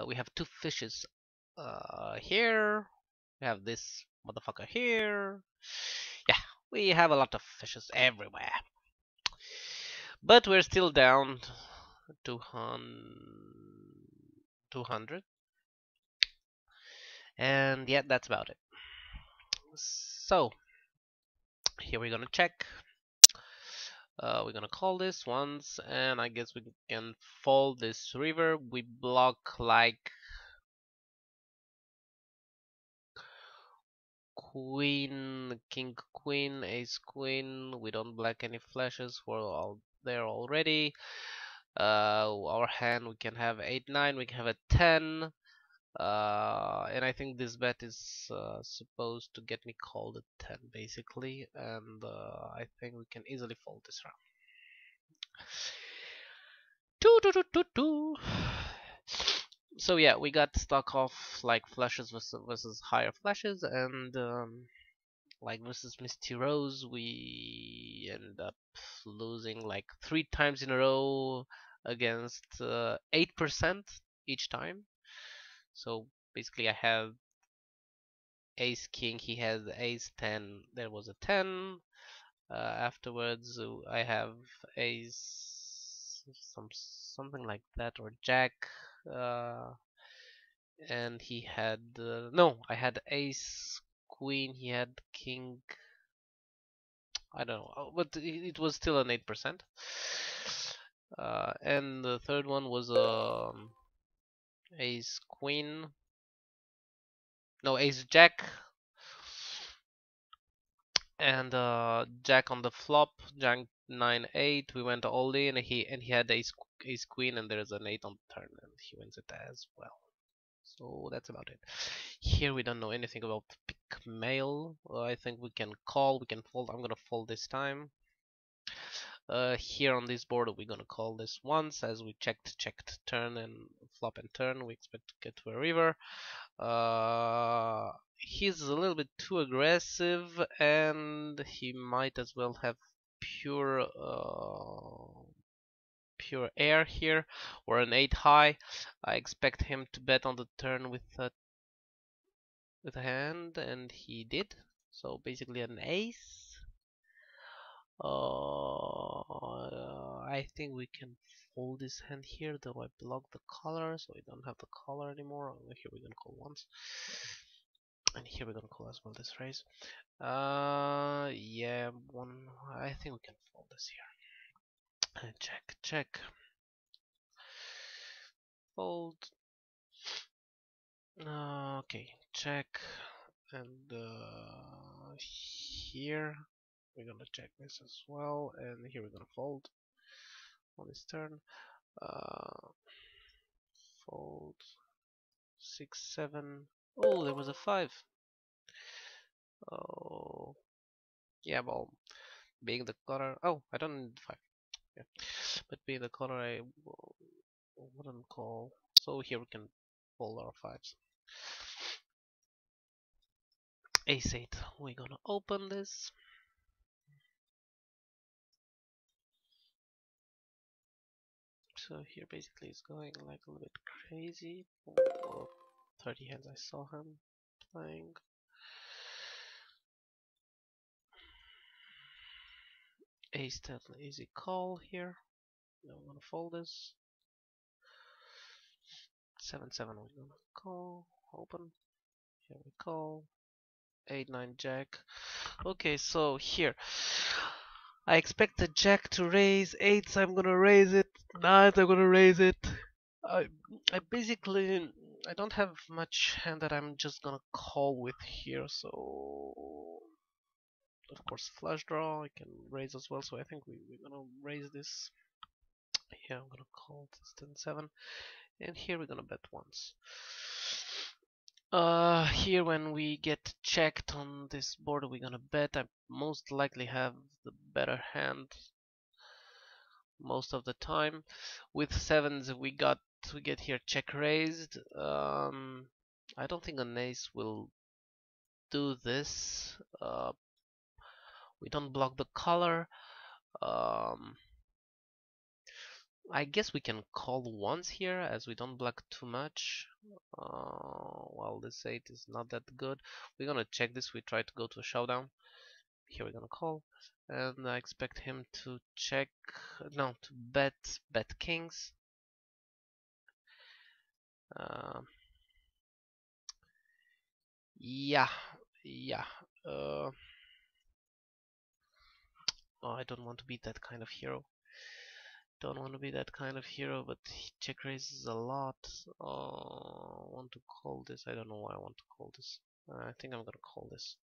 We have two fishes here. We have this motherfucker here. Yeah, we have a lot of fishes everywhere. But we're still down 200. And yeah, that's about it. So here we're gonna check. We're gonna call this once, and I guess we can fold this river. We block like queen, king, queen, ace, queen. We don't block any flashes. We're all there already. Our hand, we can have 8, 9. We can have a 10. And I think this bet is supposed to get me called at 10 basically, and I think we can easily fold this round. So yeah, we got stuck off like flashes versus higher flashes, and like versus Misty Rose, we ended up losing like 3 times in a row against 8% each time. So basically, I had ace king, he has ace 10, there was a 10. Afterwards, I have ace something like that, or jack, uh, and he had no, I had ace queen, he had king. I don't know, but it was still an 8%. And the third one was ace queen, no, ace jack, and jack on the flop, jack 9 8. We went all in. He had ace queen, and there's an 8 on the turn, and he wins it as well. So that's about it. Here we don't know anything about pick mail. I think we can call, we can fold. I'm gonna fold this time. Here on this board we're gonna call this once, as we checked turn and flop and turn. We expect to get to a river. He's a little bit too aggressive, and he might as well have pure pure air here, or an 8 high. I expect him to bet on the turn with a hand, and he did. So basically an ace. I think we can fold this hand here, though I block the color, so we don't have the color anymore. Here we're gonna call once, and here we're gonna call as well this raise. Yeah, one. I think we can fold this here. Check. Fold. Okay, check, and here we're gonna check this as well, and here we're gonna fold on this turn. Uh, Fold 6, 7. Oh, there was a 5. Oh, yeah, well, being the color. Oh, I don't need 5. Yeah, but being the color, I wouldn't call. So here we can fold our 5s. Ace 8. We're gonna open this. So here basically it's going like a little bit crazy. 30 hands I saw him playing. Ace 10, easy call here. Now I'm gonna fold this. 7 7 we're gonna call. Open. Here we call. 8 9 jack. Okay, so here I expect the jack to raise. 8s I'm gonna raise it. 9s I'm gonna raise it. I I basically I don't have much hand that I'm just gonna call with here, so of course flush draw I can raise as well, so I think we're gonna raise this. Here I'm gonna call this 10 7, and here we're gonna bet once. Here when we get checked on this board, we're gonna bet. I most likely have the better hand most of the time. With 7s, we get here check raised. I don't think an ace will do this. We don't block the color. Um, I guess we can call once here as we don't block too much. Well, this 8 is not that good. We're gonna check this. We try to go to a showdown. Here we're gonna call, and I expect him to check. No, to bet kings. Uh, yeah, yeah. Uh, oh, I don't want to be that kind of hero. Don't want to be that kind of hero, but he check raises a lot. Want to call this? I don't know why I want to call this. I think I'm gonna call this.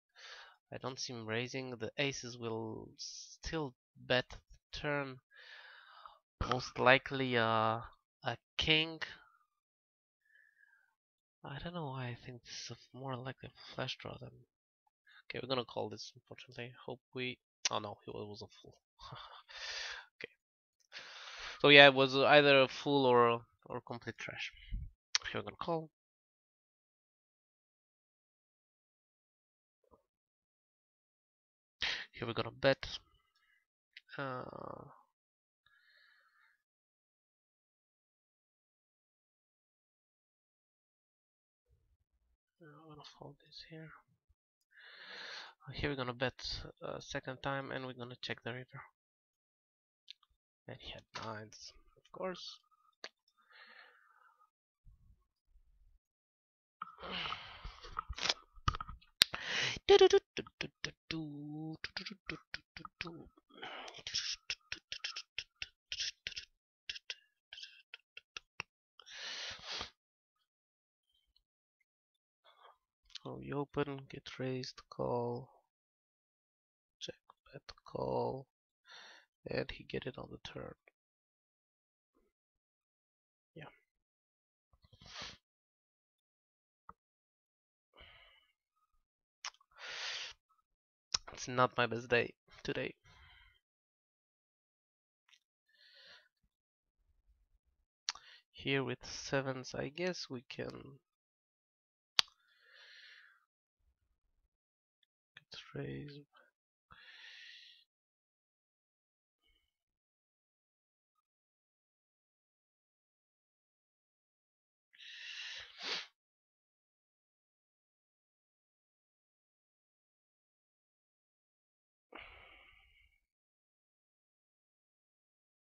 I don't see him raising. The aces will still bet the turn. Most likely a king. I don't know why I think this is more like a flash draw than. Okay, we're gonna call this. Unfortunately, hope we. Oh no, he was a fool. Okay, so yeah, it was either a fool or complete trash. Here we're gonna call. Here we're gonna bet. I'm gonna fold this here. Here we're gonna bet a second time, and we're gonna check the river. And he had nines, of course. So we open, get raised, call, check, bet, call, and he get it on the turn. Yeah. It's not my best day today. Here with sevens, I guess we can get raised.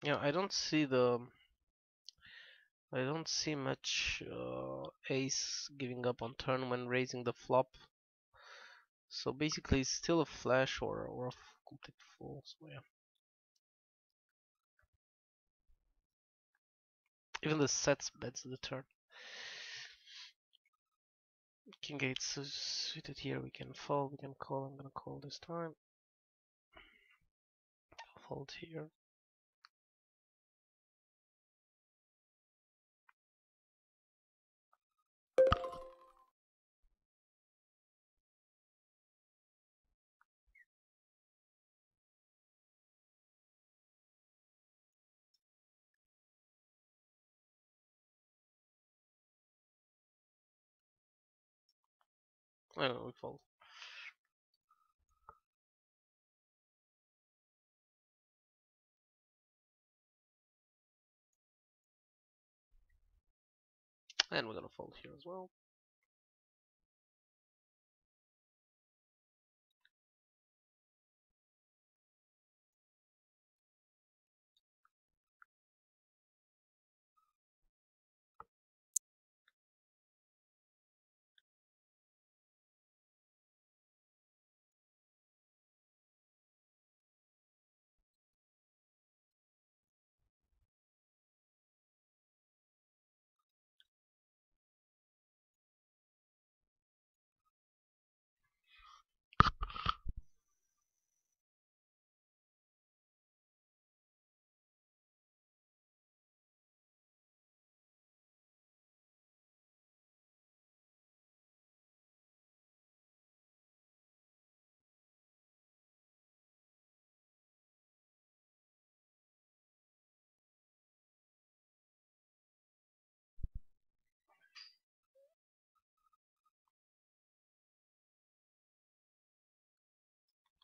Yeah, I don't see much ace giving up on turn when raising the flop. So basically, it's still a flash or a complete fool. So yeah. Even the sets bets the turn. King 8 suited here. We can fold. We can call. I'm gonna call this time. Fold here. Oh, we fold. And we're gonna fold here as well.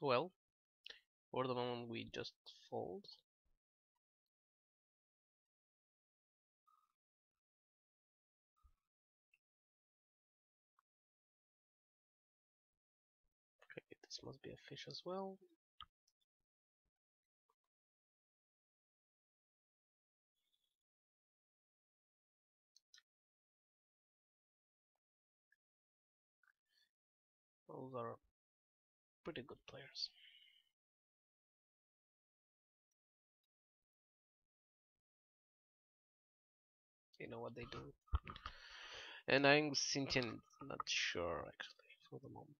Well, for the moment we just fold. This must be a fish as well. Those are pretty good players. They know what they do. And I'm Sintian, not sure actually for the moment.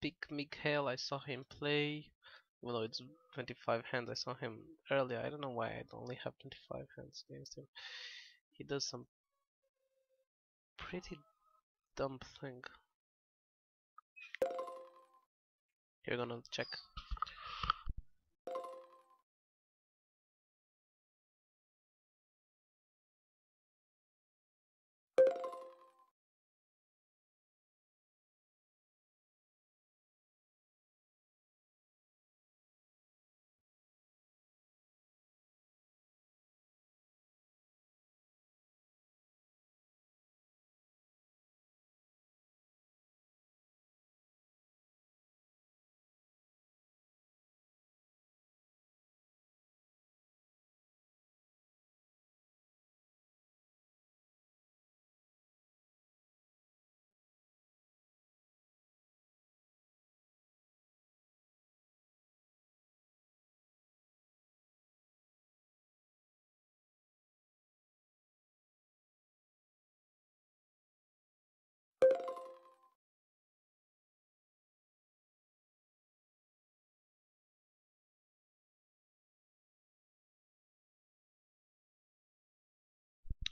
Big Mikhail, I saw him play. Even though it's 25 hands, I saw him earlier. I don't know why I only have 25 hands against him. He does some pretty dumb thing. You're gonna check.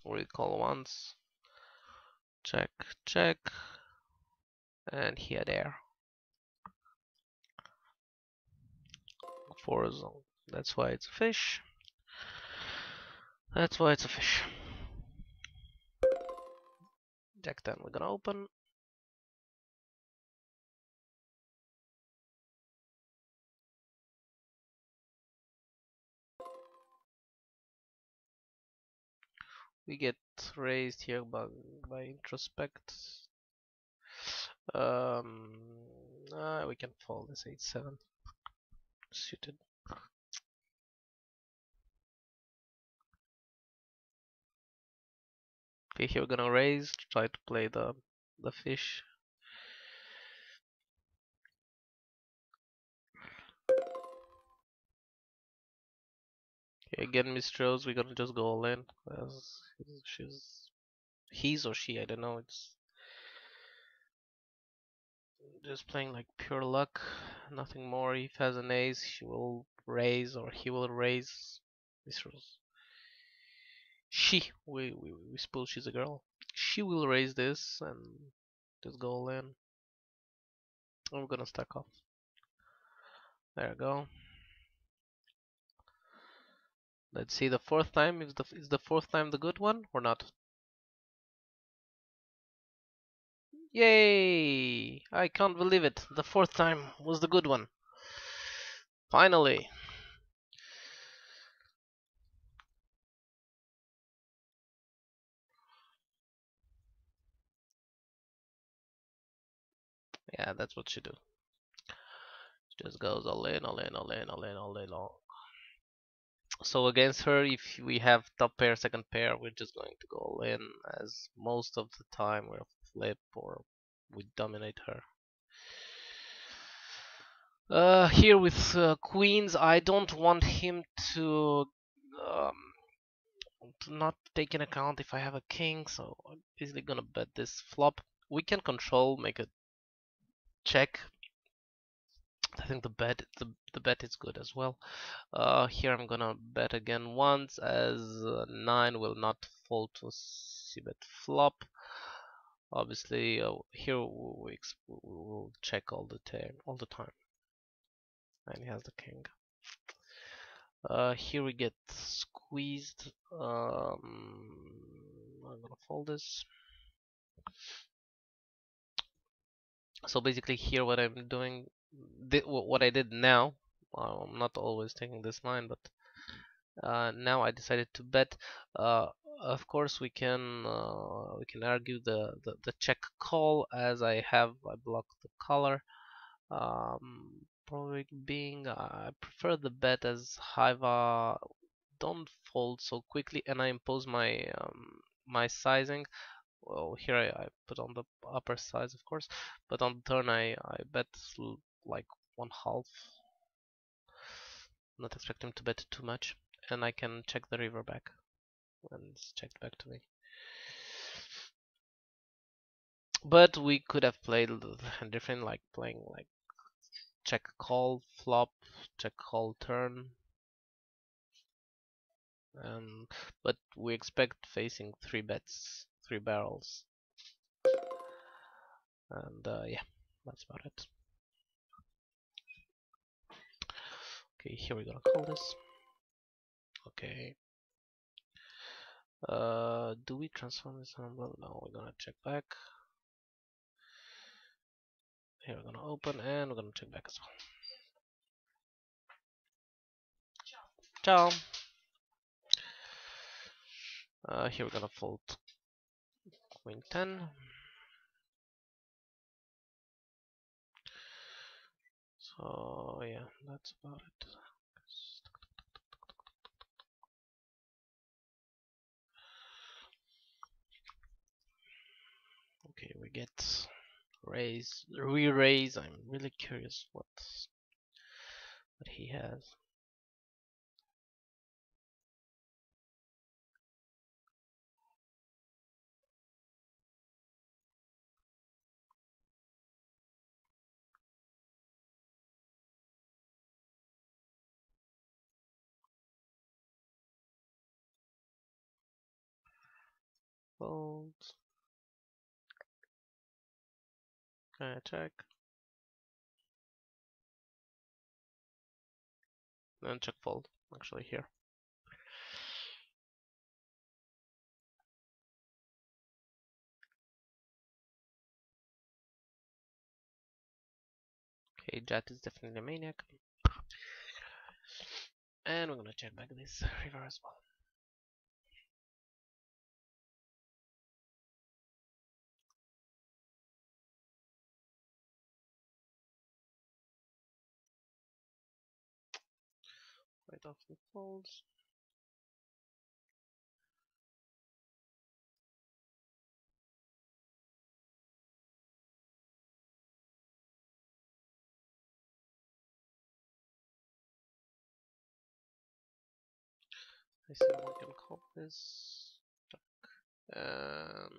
Recall once. Check, check. And here, there. For zone. That's why it's a fish. That's why it's a fish. Jack 10, we're gonna open. We get raised here by introspect. We can fold this 8-7 suited. Okay, here we're gonna raise, try to play the fish. Okay, again, Miss Rose, we're gonna just go all in. As he's or she, I don't know. It's just playing like pure luck, nothing more. If he has an ace, she will raise or he will raise. Miss Rose. We suppose she's a girl. She will raise this and just go all in. And we're gonna stack off. There we go. Let's see the fourth time. Is the fourth time the good one or not? Yay! I can't believe it. The fourth time was the good one. Finally. Yeah, that's what she do. She just goes all in, all in, all in, all in, all in, all. So against her, if we have top pair, second pair, we're just going to go all in, as most of the time we'll flip or we dominate her. Here with queens, I don't want him to not take in account if I have a king, so I'm basically gonna bet this flop. We can control, make a check. I think the bet is good as well. Here I'm gonna bet again once, as 9 will not fall to c-bet flop. Obviously, here we'll check all the time, and he has the king. Here we get squeezed. I'm gonna fold this. So basically, here what I'm doing, what I did now. I'm not always taking this line, but now I decided to bet of course we can argue the check call, as I blocked the color. Probably being I prefer the bet as Hiva don't fold so quickly, and I impose my sizing. Well, here I put on the upper size, of course, but on the turn I bet like 1/2. Not expect him to bet too much, and I can check the river back when it's checked back to me. But we could have played different, like playing like check call flop, check call turn, but we expect facing 3 bets, 3 barrels, and yeah, that's about it. Okay, here we're gonna call this. Okay. Do we transform this number? No, we're gonna check back. Here we're gonna open, and we're gonna check back as well. Ciao. Here we're gonna fold Queen 10. So yeah, that's about it. Okay, we get re-raise. I'm really curious what he has. Fold. Can I check? Then check fold. Actually, here. Okay, Jet is definitely a maniac. And we're gonna check back this river as well. Quite often folds. I see one can call this. And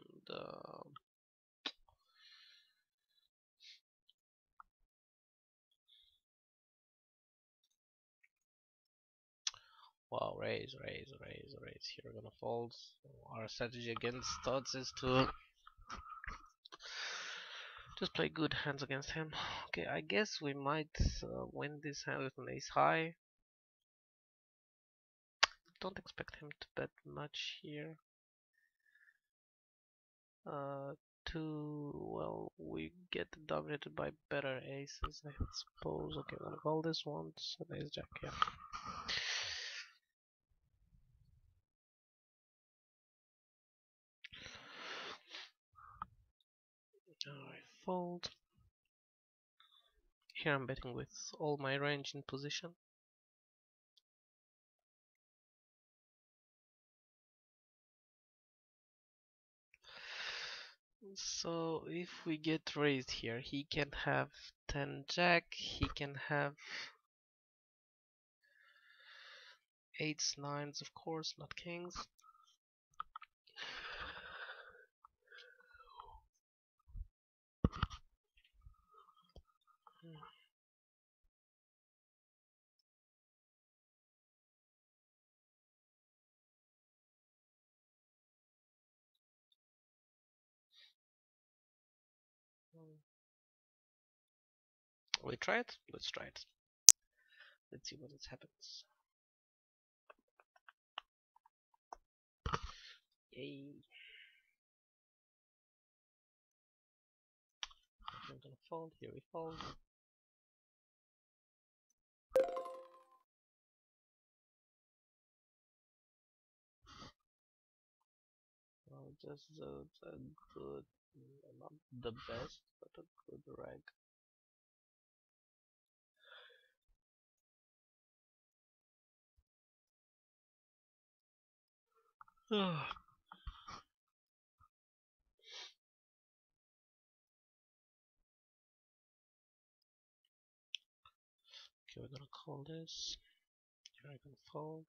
wow, raise. Here we're gonna fold. Our strategy against odds is to just play good hands against him. Okay, I guess we might win this hand with an ace high. Don't expect him to bet much here. Well, we get dominated by better aces, I suppose. Okay, I'm gonna call this one. So ace jack, yeah. Alright, fold. Here I'm betting with all my range in position. So if we get raised here, he can have 10 jack, he can have 8s, 9s, of course, not kings. We try it? Let's try it. Let's see what happens. Yay. I'm gonna fold, here we fold. Just a good, not the best, but a good rag. Okay, we're gonna call this. Here I can fold.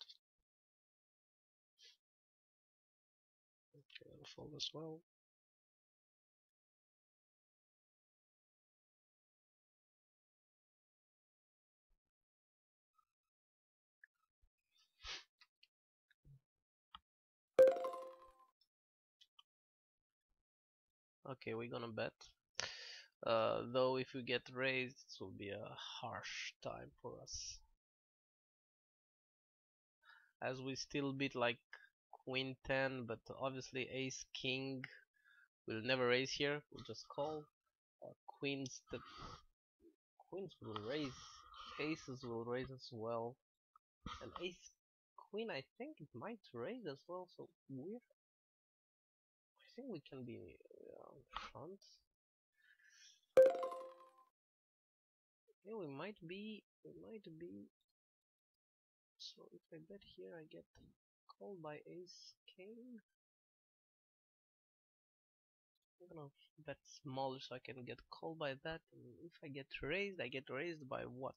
Okay, I'll fold as well. Okay, we're gonna bet. Though if we get raised, it will be a harsh time for us, as we still beat like Queen 10, but obviously Ace King will never raise here. We'll just call. Queens, the queens will raise, aces will raise as well, and Ace Queen I think it might raise as well. So we're, I think we can be front. Yeah, we might be. We might be. So if I bet here, I get called by Ace King. I'm gonna bet small so I can get called by that. And if I get raised by what?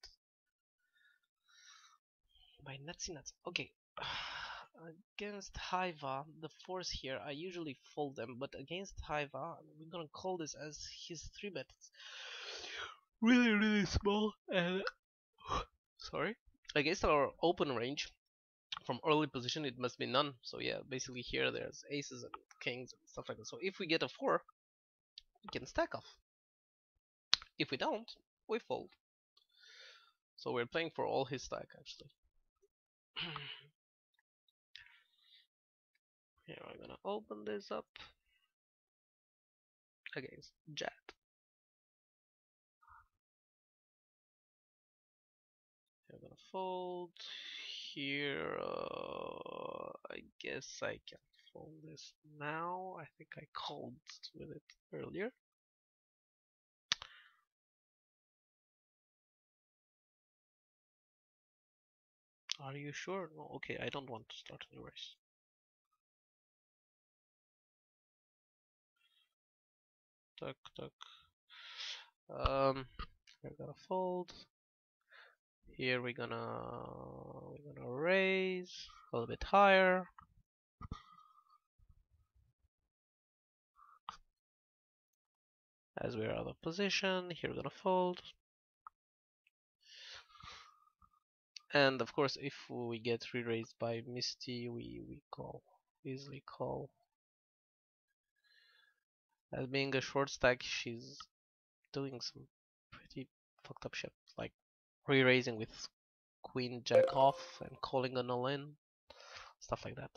By nutsy nuts. Okay. Against Haiva, the fours here, I usually fold them, but against Haiva, we're gonna call this as his 3-bet. It's really small, and sorry. Against our open range, from early position, it must be none. So yeah, basically here there's aces and kings and stuff like that. So if we get a 4, we can stack off. If we don't, we fold. So we're playing for all his stack actually. Here I'm gonna open this up against Jack. I'm gonna fold here. I guess I can fold this now. I think I called with it earlier. Are you sure? No, okay, I don't want to start a new race. Tuck, tuck. We're gonna fold. Here we're gonna raise a little bit higher. As we're out of position, here we're gonna fold. And of course, if we get re-raised by Misty, we call, easily call. As being a short stack, she's doing some pretty fucked up shit, like re-raising with Queen Jack off and calling a null in, stuff like that.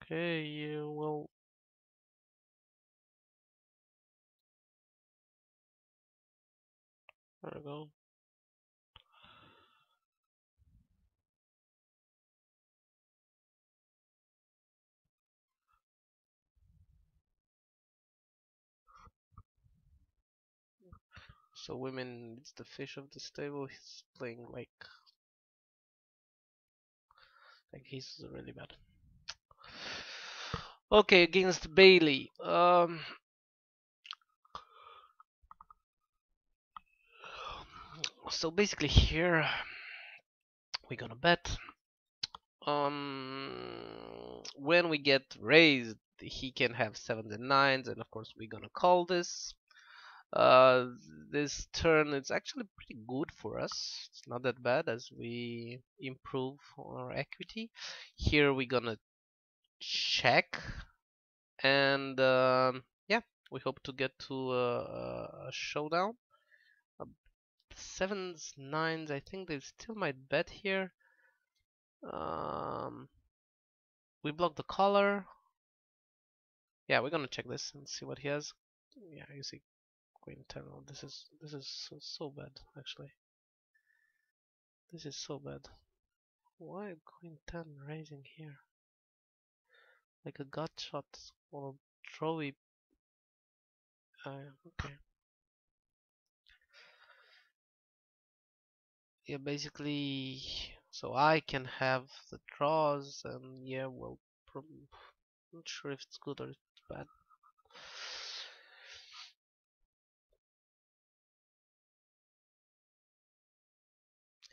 Okay, yeah, well, there we go. So women, it's the fish of this table. He's playing like he's really bad. Okay, against Bailey. So basically here we're gonna bet. When we get raised, he can have 7s and 9s, and of course we're gonna call this. This turn it's actually pretty good for us. It's not that bad as we improve our equity. Here we're gonna check, and yeah, we hope to get to a showdown. 7s, 9s, I think they still might bet here. We block the color. Yeah, we're gonna check this and see what he has. Yeah, you see Queen 10. Oh, this is so bad actually. This is so bad. Why Queen 10 raising here? Like a gut shot or throwy. Okay. Yeah, basically, so I can have the draws, and yeah, well, not sure if it's good or it's bad.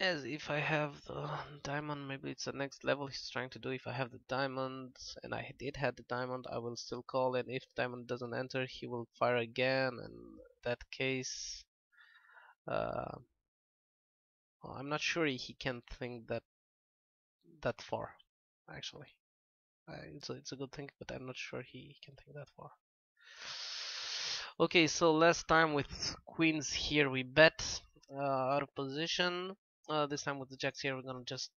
As if I have the diamond, maybe it's the next level he's trying to do. If I have the diamond, and I did have the diamond, I will still call, and if the diamond doesn't enter, he will fire again, and in that case, uh, well, I'm not sure he can think that far, actually. It's a good thing, but I'm not sure he can think that far. Okay, so last time with queens here we bet out of position. This time with the jacks here we're gonna just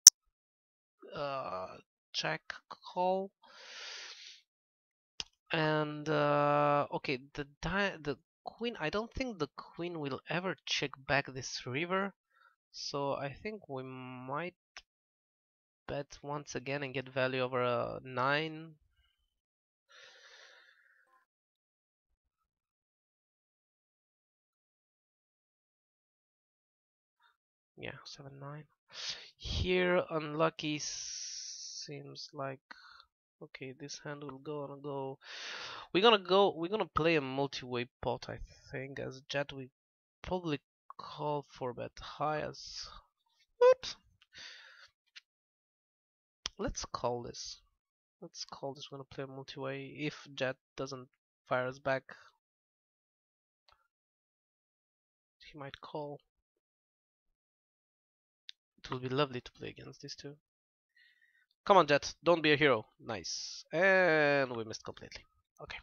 check call. And okay, the queen. I don't think the queen will ever check back this river, so I think we might bet once again and get value over a 9. Yeah, 7-9. Here unlucky seems like okay. This hand will go. We're gonna play a multi-way pot. I think as jet we probably call for bet high as. Oops. Let's call this. Let's call this. We're gonna play a multi-way. If jet doesn't fire us back, he might call. It will be lovely to play against these two. Come on, Jet. Don't be a hero. Nice. And we missed completely. Okay.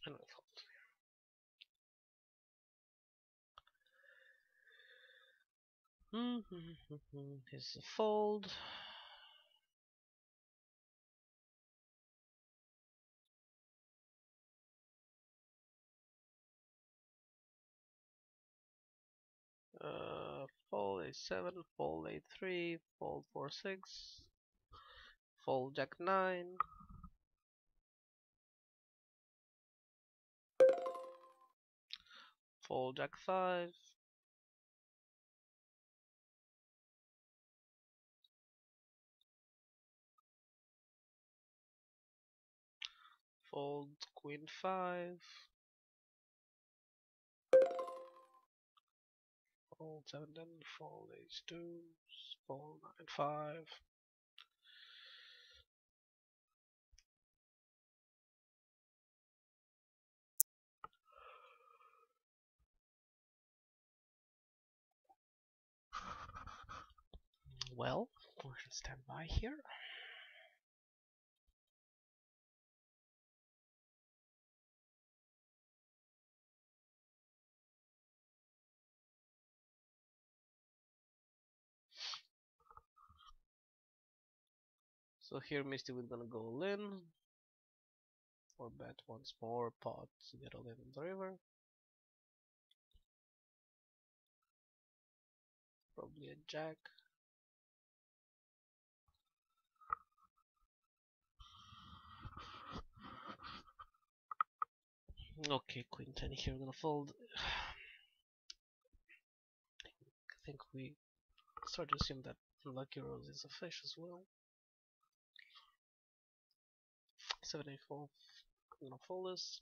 And we fold. Here's a fold. Fold a7, fold a3, fold 4-6, fold jack 9, fold jack 5, fold queen 5, fold 7, then fold h2, fold 9-5. Well, we should stand by here. So here Misty will gonna go all in, or bet once more, pot to get all in on the river. Probably a jack. Okay, queen 10 here, we're gonna fold. I think we start to assume that Lucky Rose is a fish as well. 7-8-4, I'm gonna fold this.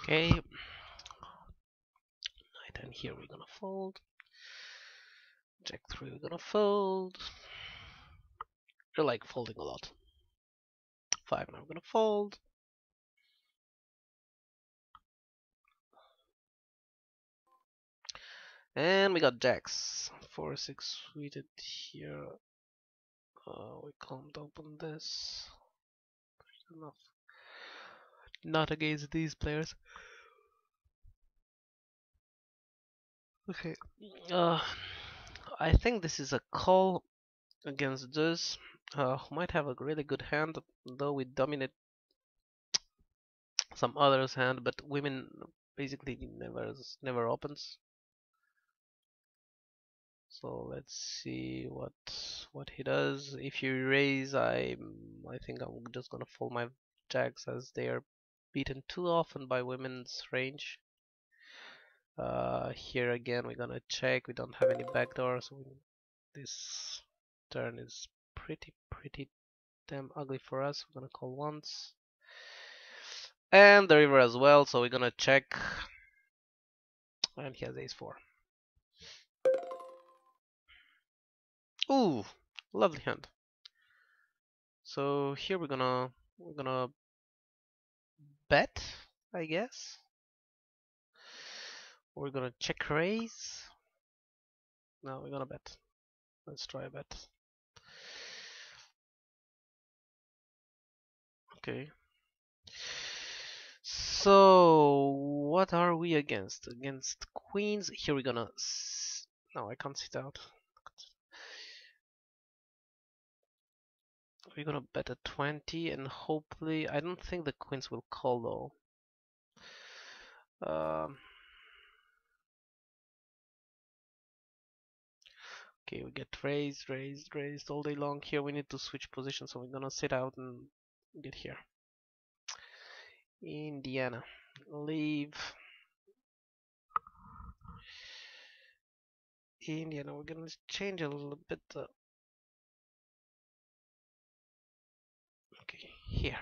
Okay, knight and here we're gonna fold. Jack 3 we're gonna fold. You're like folding a lot. 5 now we're gonna fold. And we got jacks. 4, 6 suited here. We can't open this. Enough. Not against these players. Okay. I think this is a call against this. Who might have a really good hand, though we dominate some others' hand, but women basically never opens. So let's see what he does. If you raise, I think I'm just gonna fold my jacks as they are beaten too often by women's range. Here again we're gonna check. We don't have any backdoor, so this turn is pretty damn ugly for us. We're gonna call once. And the river as well, so we're gonna check. And he has ace 4. Ooh, lovely hand. So here we're gonna bet, I guess. We're gonna check raise. No, we're gonna bet. Let's try a bet. Okay. So what are we against? Against queens. Here we're gonna. No, I can't sit out. We're gonna bet a 20 and hopefully I don't think the queens will call though. Okay, we get raised all day long. Here we need to switch positions, so we're gonna sit out and get here. Indiana, leave. Indiana, we're gonna change a little bit. Okay, here.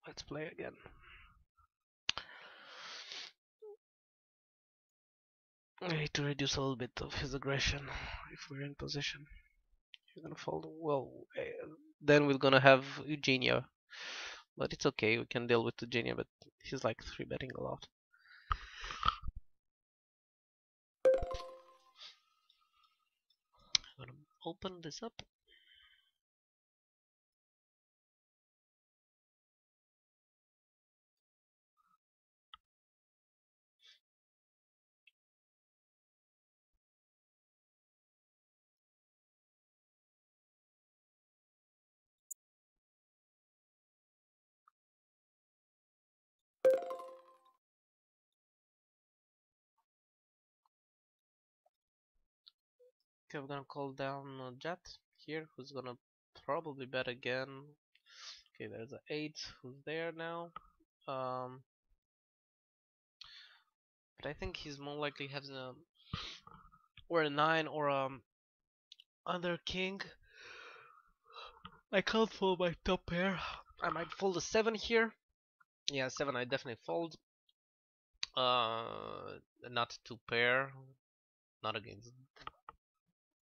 Let's play again. I need to reduce a little bit of his aggression if we're in position. You're gonna fold. Well, then we're gonna have Eugenia, but it's okay. We can deal with Eugenia, but he's like 3-betting a lot. I'm gonna open this up. Okay, we're gonna call down Jet here, who's gonna probably bet again. Okay, there's an 8 who's there now. But I think he's more likely having a or a 9 or other king. I can't fold my top pair. I might fold a 7 here. Yeah, 7 I definitely fold. Not 2 pair, not against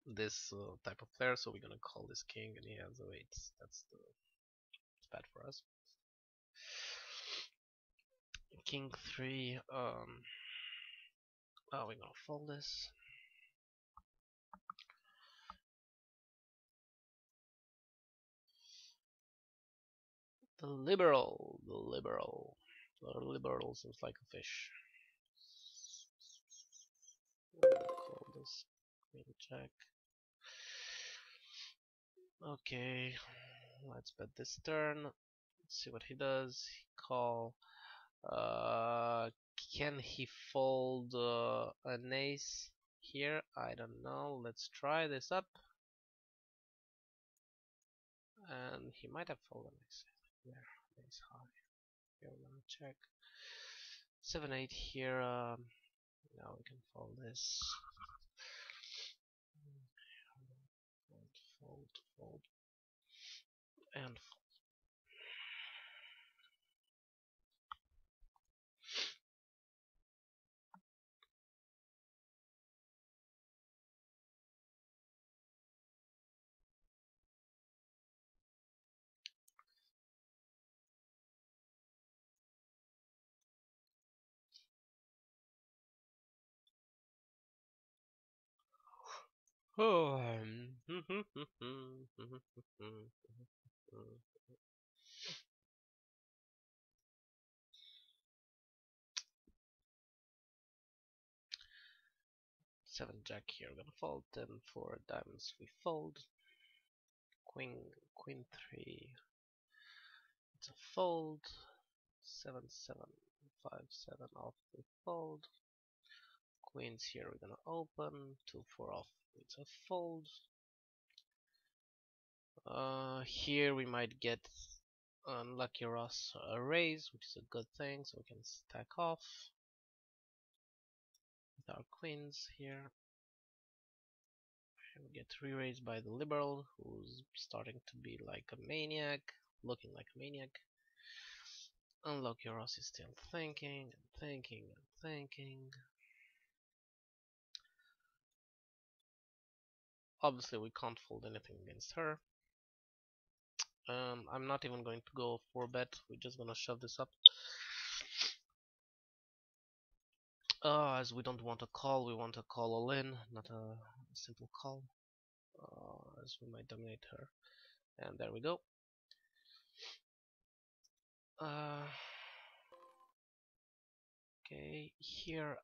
this type of player, so we're gonna call this king and he has a 8. It's bad for us. King 3, oh, we're gonna fold this. The liberal seems like a fish. Call this queen check. Okay, let's bet this turn. Let's see what he does. He call. Can he fold an ace here? I don't know. Let's try this up. And he might have folded an ace. There, ace high. Here we're gonna check. 7-8 here. Now we can fold this. Fold, and fold. Oh, 7 jack here, gonna fold. Then 4 diamonds we fold. Queen 3. It's a fold. 7 7 5 7 off we fold. Queens here we're gonna open. 2 4 off. It's a fold. Here we might get unlucky Ross a raise, which is a good thing, so we can stack off with our queens here. And we get re-raised by the liberal, who's starting to be like a maniac, looking like a maniac. Unlucky Ross is still thinking and thinking and thinking. Obviously we can't fold anything against her. I'm not even going to go for bet, we're just gonna shove this up. As we don't want a call, we want a call all in, not a simple call. As we might dominate her. And there we go. Okay, here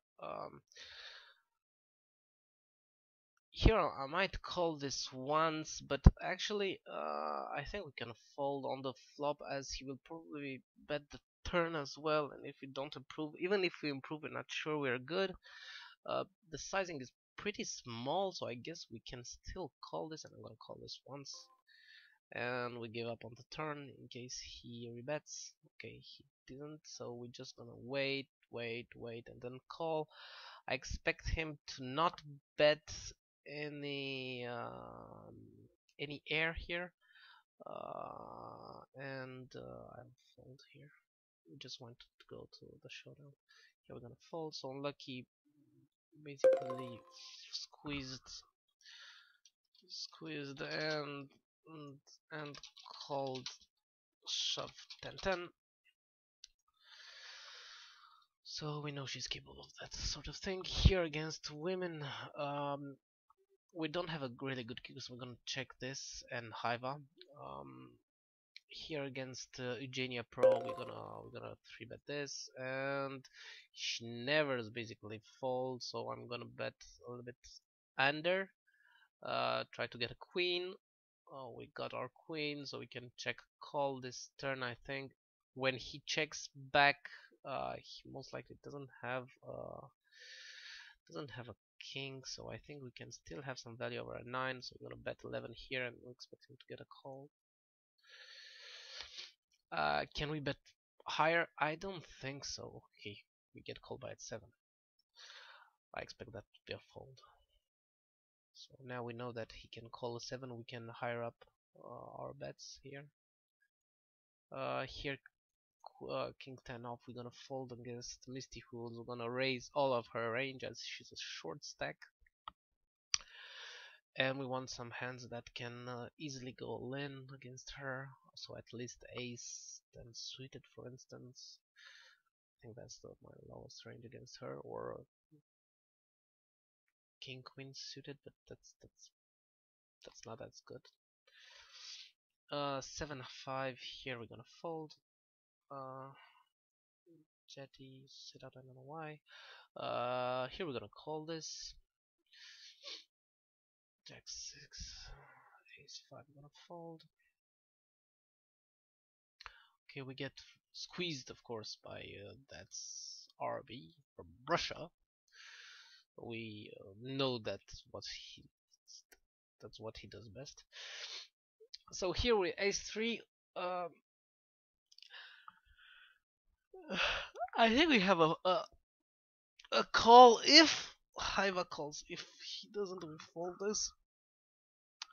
I might call this once, but actually I think we can fold on the flop, as he will probably bet the turn as well, and if we don't improve, even if we improve, we're not sure we're good. The sizing is pretty small, so I guess we can still call this, and I'm gonna call this once. And we give up on the turn in case he rebets. Okay, he didn't, so we're just gonna wait, and then call. I expect him to not bet any air here, and I'll fold here. We just want to go to the showdown. Here we're gonna fold, so unlucky basically squeezed and called shove 10-10. So we know she's capable of that sort of thing. Here against women, we don't have a really good kick, so we're gonna check this and Hiva. Here against Eugenia Pro, we're gonna 3-bet this, and she never basically folds, so I'm gonna bet a little bit under. Try to get a queen. Oh, we got our queen, so we can check call this turn. I think when he checks back, he most likely doesn't have a king, so I think we can still have some value over a 9. So we're gonna bet 11 here, and we're expecting to get a call. Can we bet higher? I don't think so. Okay, we get called by at 7. I expect that to be a fold. So now we know that he can call a 7. We can higher up our bets here. Here king 10 off, we're gonna fold against Misty, who's gonna raise all of her range as she's a short stack. And we want some hands that can easily go all in against her. So at least ace, then suited, for instance. I think that's my lowest range against her, or king queen suited, but that's not as good. 7-5 here, we're gonna fold. Jetty, sit out, I don't know why. Here we're gonna call this. Jack 6, ace 5, we're gonna fold. Okay, we get squeezed, of course, by that's RB from Russia. We know that's what he does best. So here we ace 3. I think we have a call if Hiva calls. If he doesn't, we fold this,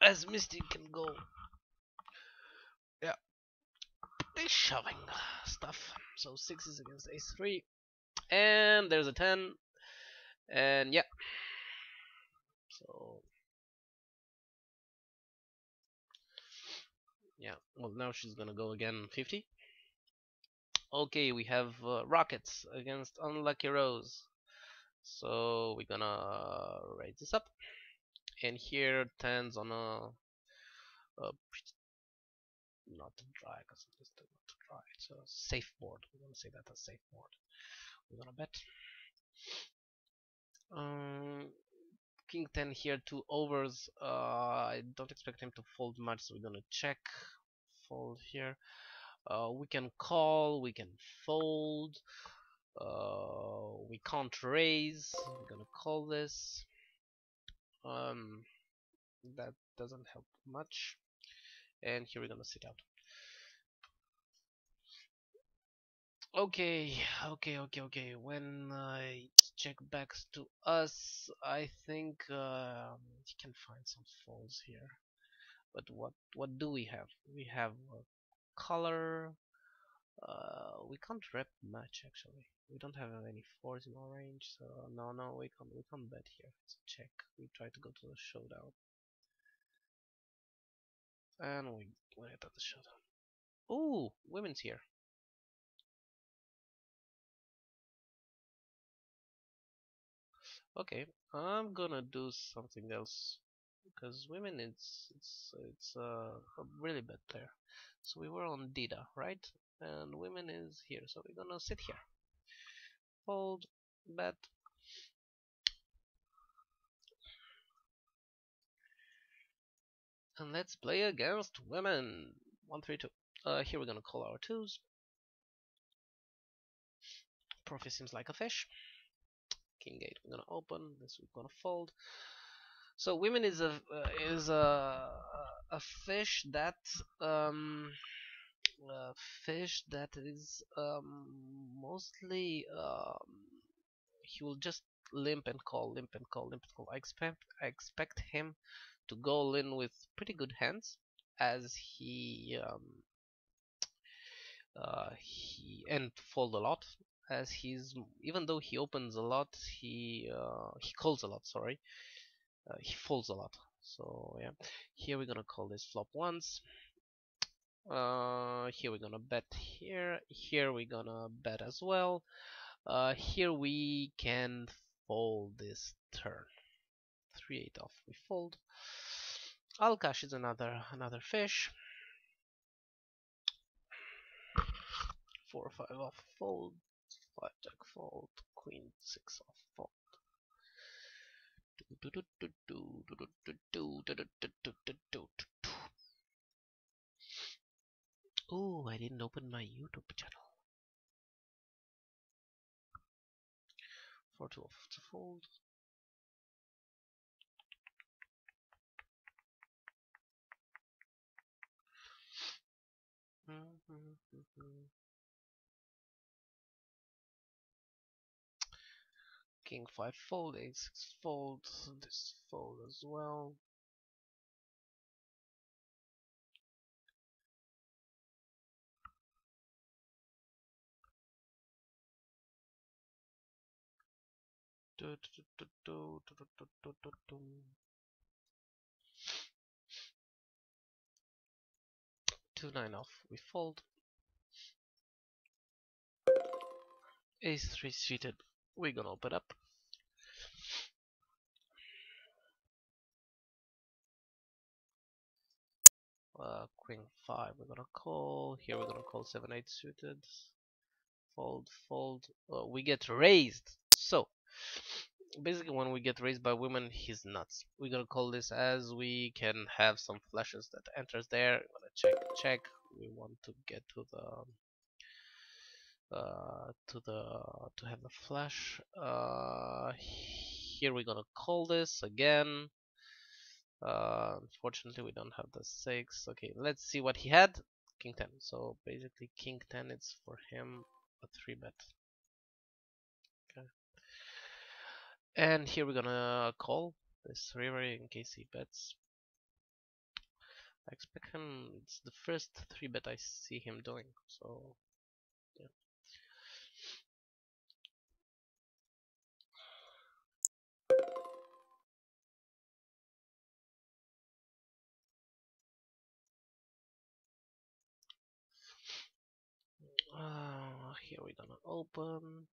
as Misty can go. Yeah, he's shoving stuff. So 6 against ace 3, and there's a 10, and yeah. So yeah, well, now she's gonna go again 50. Okay, we have rockets against unlucky Rose. So we're gonna raise this up. and here tens on a not a dry, because it's not dry. It's a safe board. We're gonna say that a safe board. We're gonna bet. King 10 here, 2 overs. I don't expect him to fold much, so we're gonna check. Fold here. We can call, we can fold. We can't raise. We're gonna call this. That doesn't help much. And here we're gonna sit out. Okay. When it check backs to us, I think he can find some folds here. But what do we have? We have color. We can't rep much actually. We don't have any fours in our range, so no, we can't bet here. It's a check. We try to go to the showdown, and we went at the showdown. Ooh, women's here. Okay, I'm gonna do something else because women it's a really bad player. So we were on Dida, right? And women is here, so we're gonna sit here. Fold, bet. And let's play against women. 1-3-2. Here we're gonna call our twos. Profi seems like a fish. King 8. We're gonna open. This we're gonna fold. So women is a fish that a fish that is mostly he will just limp and call, limp and call, limp and call. I expect him to go in with pretty good hands, as he and fold a lot, as he's, even though he opens a lot, he calls a lot. Sorry, he folds a lot. So yeah, here we're gonna call this flop once. Here we're gonna bet here. Here we're gonna bet as well. Here we can fold this turn. 3-8 off. We fold. Alkash is another fish. 4-5 off. Fold. 5 jack fold. Queen 6 off. Fold. Oh, I didn't open my YouTube channel. 4-2 off to fold. King 5 fold, ace 6 fold, this fold as well. Two nine off, we fold. Ace 3 suited, we're gonna open up. Queen 5, we're gonna call. Here we're gonna call 7-8 suited. Fold, fold. We get raised. So basically, when we get raised by women, he's nuts. We're gonna call this, as we can have some flushes that enters there. We're gonna check, check. We want to get to have the flush. Here we're gonna call this again. Unfortunately, we don't have the 6. Okay, let's see what he had. King 10. So basically, King 10 is for him a 3 bet. Okay. And here we're gonna call this river in case he bets. I expect him, it's the first 3 bet I see him doing, so yeah. Here we're gonna open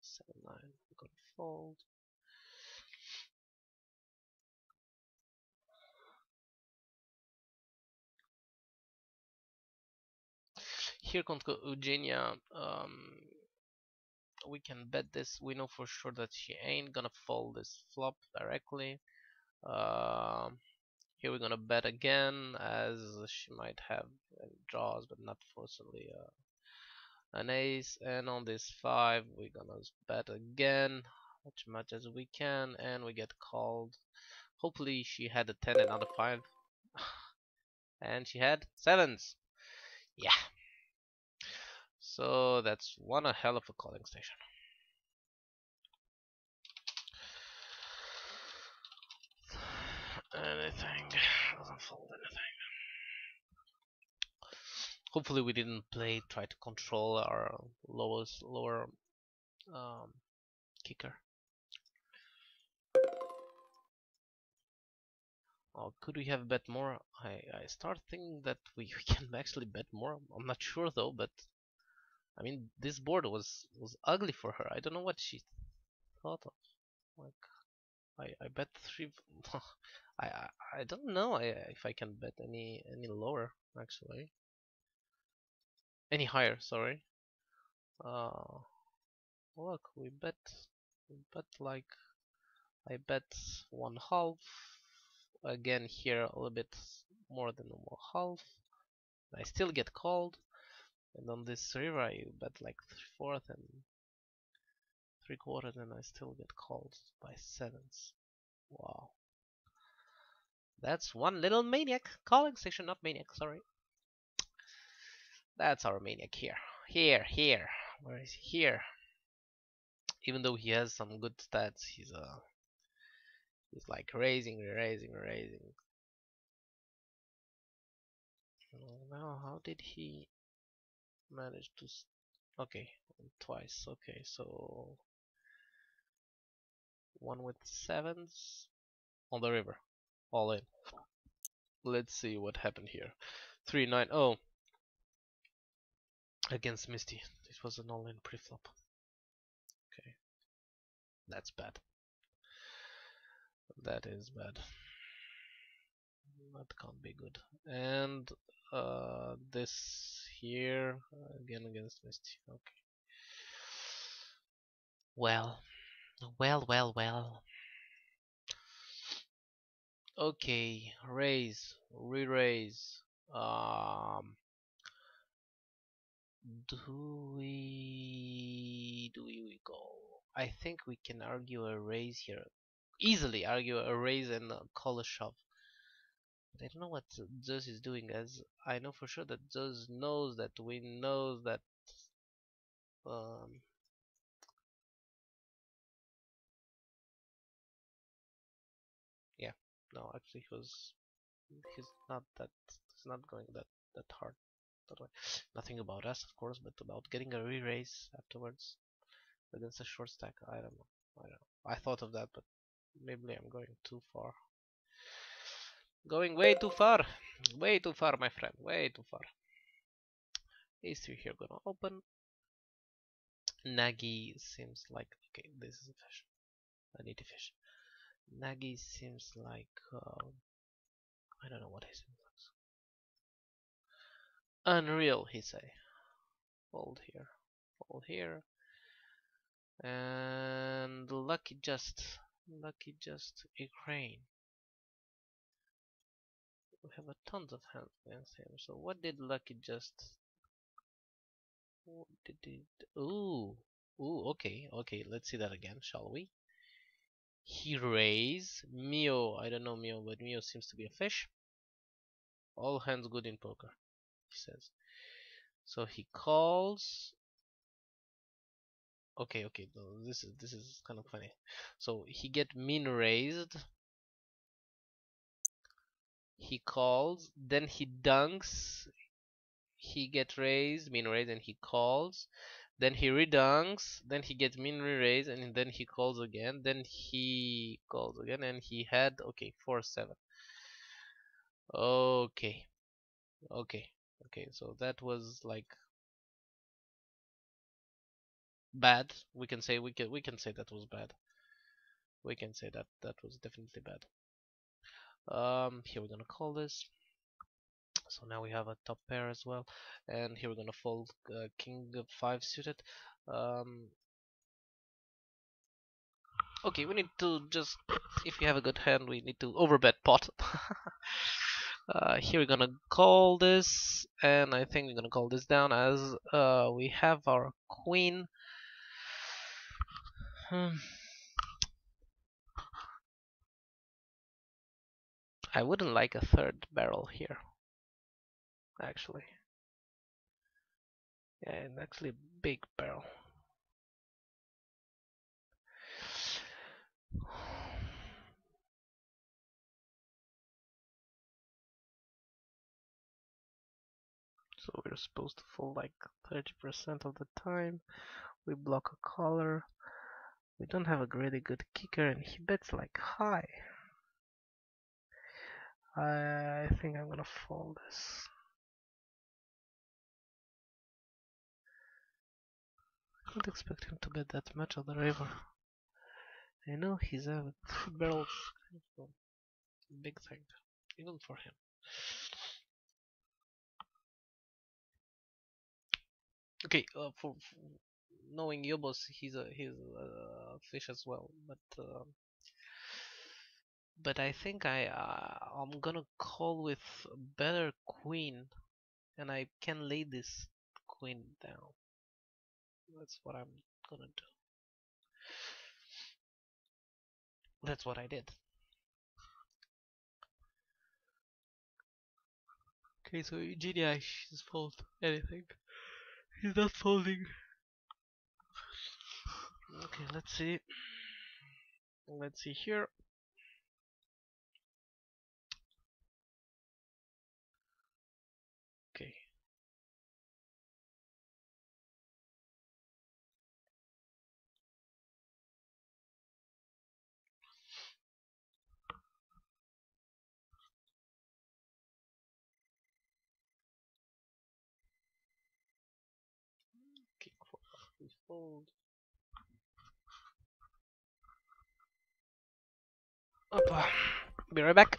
7-9, we're gonna fold. Here comes Eugenia. We can bet this. We know for sure that she ain't gonna fold this flop directly. Here we're gonna bet again, as she might have draws, but not forcibly an ace. And on this 5, we're gonna bet again, as much as we can, and we get called. Hopefully she had a 10 and not a 5. And she had 7s. Yeah. So that's one a hell of a calling station. Anything. Doesn't fold anything. Hopefully we didn't try to control our lower kicker. Oh, could we have bet more? I start thinking that we can actually bet more. I'm not sure though, but I mean this board was ugly for her. I don't know what she thought of. Like I bet 3. I don't know if I can bet any lower actually. Any higher, sorry. Look, we bet like I bet 1/2. Again here a little bit more than 1/2. I still get called, and on this river I bet like 3/4 and 3/4, and I still get called by 7s. Wow, that's one little maniac calling station, not maniac. Sorry, that's our maniac here. Here. Where is he? Here. Even though he has some good stats, he's like raising. Now, how did he manage to? Okay, twice. Okay, so one with 7s on the river, all in. Let's see what happened here. 3-9. Oh, against Misty. This was an all-in pre-flop. Okay, that's bad. That is bad. That can't be good. And this here again against Misty. Okay. Well. Okay, raise, re-raise. Do we go? I think we can argue a raise here. Easily argue a raise and call a shove. But I don't know what Zeus is doing, as I know for sure that Zeus knows that we know that um, yeah, no, actually he's not going that hard that way. Nothing about us, of course, but about getting a re-raise afterwards against a short stack. I don't know. I thought of that, but maybe I'm going too far. Going way too far. Way too far, my friend. Way too far. Ace 3 here gonna open. Nagi seems like okay. This is a fish. I need a fish. Nagi seems like I don't know what he seems like. Unreal, he say. Fold here. Fold here. And lucky just Ukraine. We have a tons of hands against him. So what did lucky just? What did it? Ooh, okay. Let's see that again, shall we? He raised Mio. I don't know Mio, but Mio seems to be a fish. All hands good in poker, he says. So he calls. Okay. No, this is kind of funny. So he get min raised. He calls. Then he dunks. He get raised, min raised, and he calls. Then he redunks. Then he gets min raised, and then he calls again. Then he calls again, and he had okay 4-7. Okay. So that was like bad. We can say that was bad. We can say that was definitely bad. Here we're gonna call this. So now we have a top pair as well, and here we're gonna fold king 5 suited. Um, okay, we need to just, if you have a good hand, we need to overbet pot. Here we're gonna call this, and I think we're gonna call this down as we have our queen. I wouldn't like a third barrel here, actually. Yeah, and actually a big barrel. So we're supposed to fold like 30% of the time. We block a color. We don't have a really good kicker, and he bets like high. I think I'm gonna fold this. I don't expect him to bet that much on the river. I know he's a 3 barrels, big thing, even for him. Okay, for knowing Yobos, he's a fish as well, but I think I'm gonna call with a better queen, and I can lay this queen down. That's what I'm gonna do. That's what I did. Okay, so GDI is fold anything. He's not folding. Okay, let's see. Let's see here. Okay. King 4. We fold. Opa. Be right back.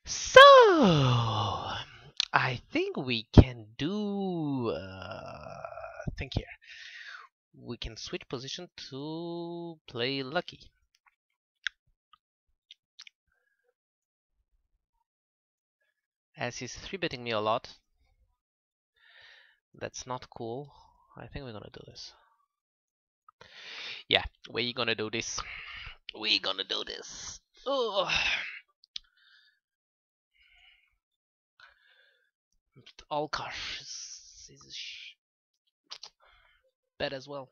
So, I think we can do. Think here. We can switch position to play lucky. As he's 3-betting me a lot. That's not cool. I think we're gonna do this. Yeah, we're gonna do this. We're gonna do this. Oh. All cash is bad as well.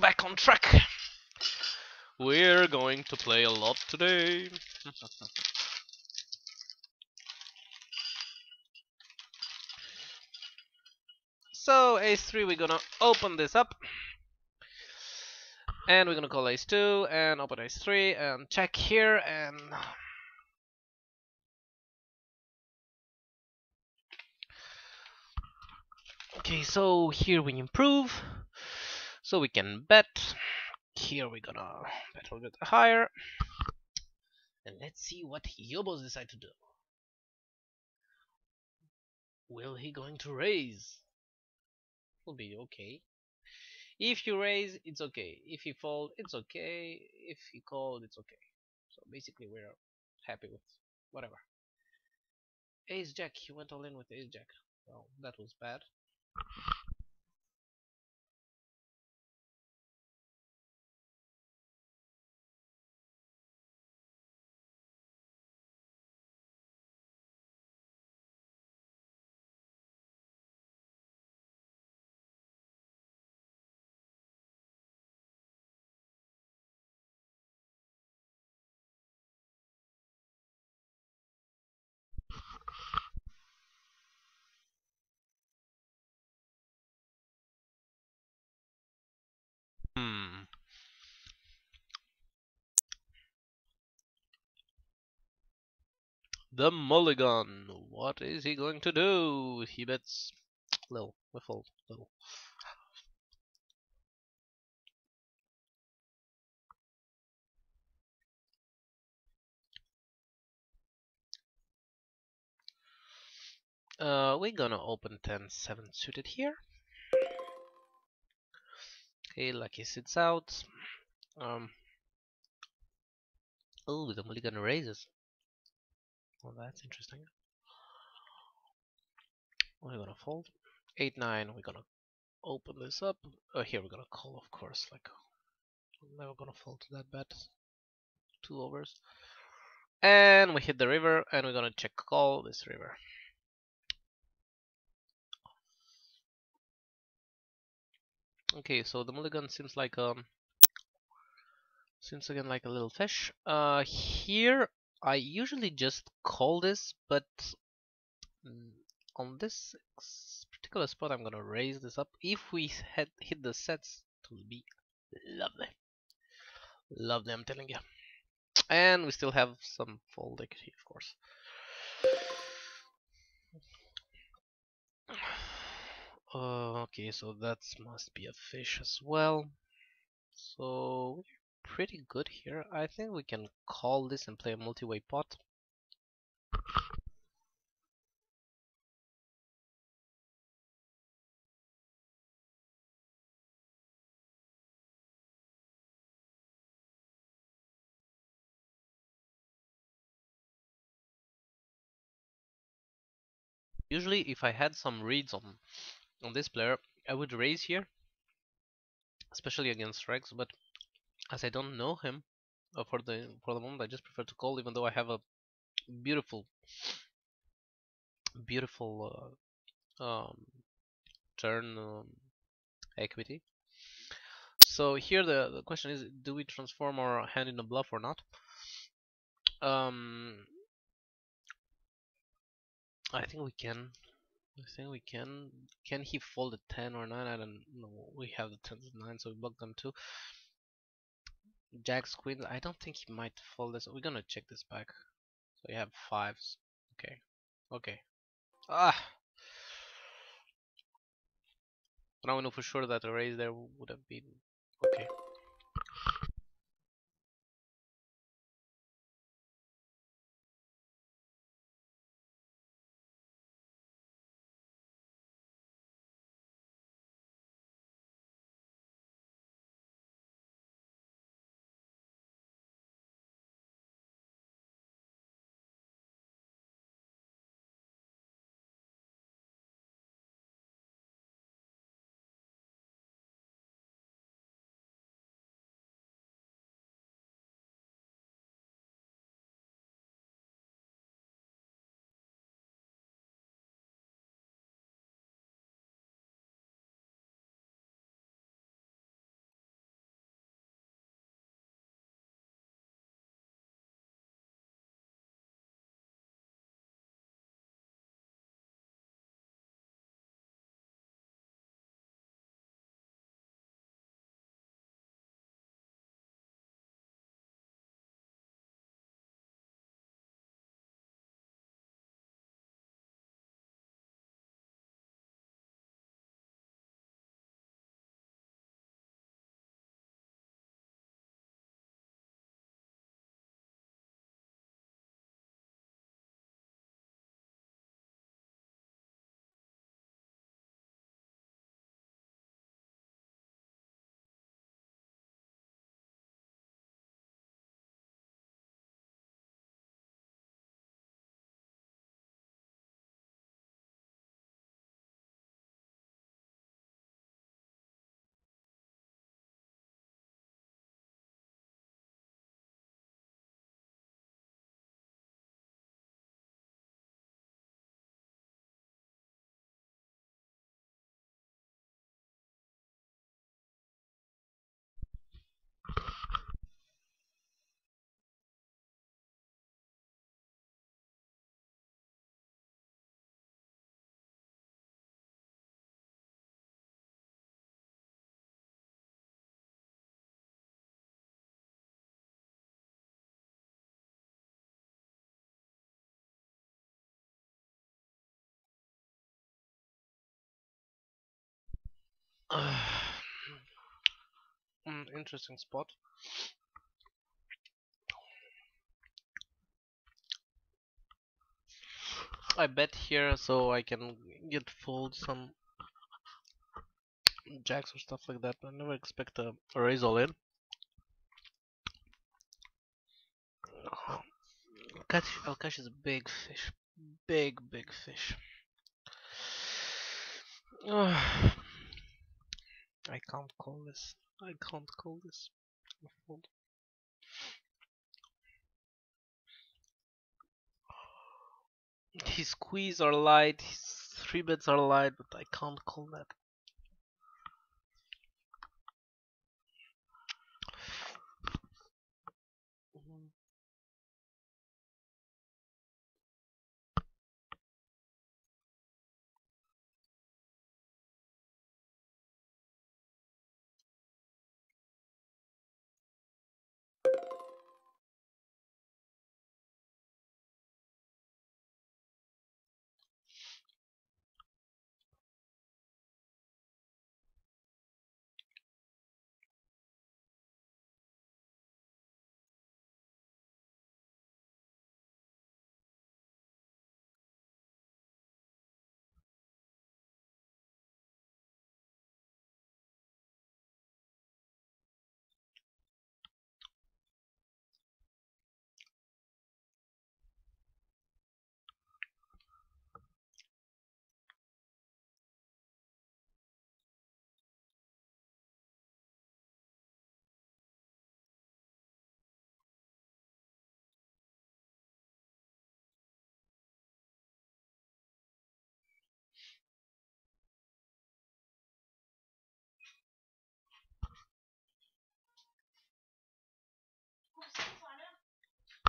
Back on track. We're going to play a lot today. So ace3, we're gonna open this up. And we're gonna call ace2 and open ace3 and check here and... Okay, so here we improve. So we can bet. Here we're gonna bet a little bit higher. And let's see what Yobos decide to do. Will he going to raise? Will be okay. If you raise, it's okay. If you fold, it's okay. If you call, it's okay. So basically we're happy with whatever. Ace Jack, he went all in with Ace Jack. Well, that was bad. Hmm. The mulligan. What is he going to do? He bets low. We fold low. We're gonna open 10-7 suited here. Okay, lucky sits out. Oh, the mulligan raises. Well, that's interesting. We're gonna fold. 8-9. We're gonna open this up. Here we're gonna call, of course. Like, I'm never gonna fold to that bet. 2 overs. And we hit the river, and we're gonna check call this river. Okay, so the mulligan seems like seems again like a little fish. Here I usually just call this, but on this particular spot I'm gonna raise this up. If we had hit the sets, it will be lovely, lovely. I'm telling you. And we still have some fold equity, of course. Okay, so that must be a fish as well. So we're pretty good here. I think we can call this and play a multi-way pot. Usually, if I had some reads on this player, I would raise here, especially against Rex. But as I don't know him, for the moment, I just prefer to call, even though I have a beautiful, beautiful turn equity. So here the question is, do we transform our hand in a bluff or not? I think we can. I think we can. Can he fold a 10 or 9? I don't know. We have the 10s and 9s, so we block them too. Jacks, queens. I don't think he might fold this. We're gonna check this back. So you have 5s. Okay. Okay. Ah! Now we know for sure that a raise there would have been okay. Interesting spot. I bet here so I can get fold some jacks or stuff like that, but I never expect a raise all in. Alkash is a big fish. Big fish. I can't call this. I can't call this. Fold. His squeeze are light, his 3 bets are light, but I can't call that.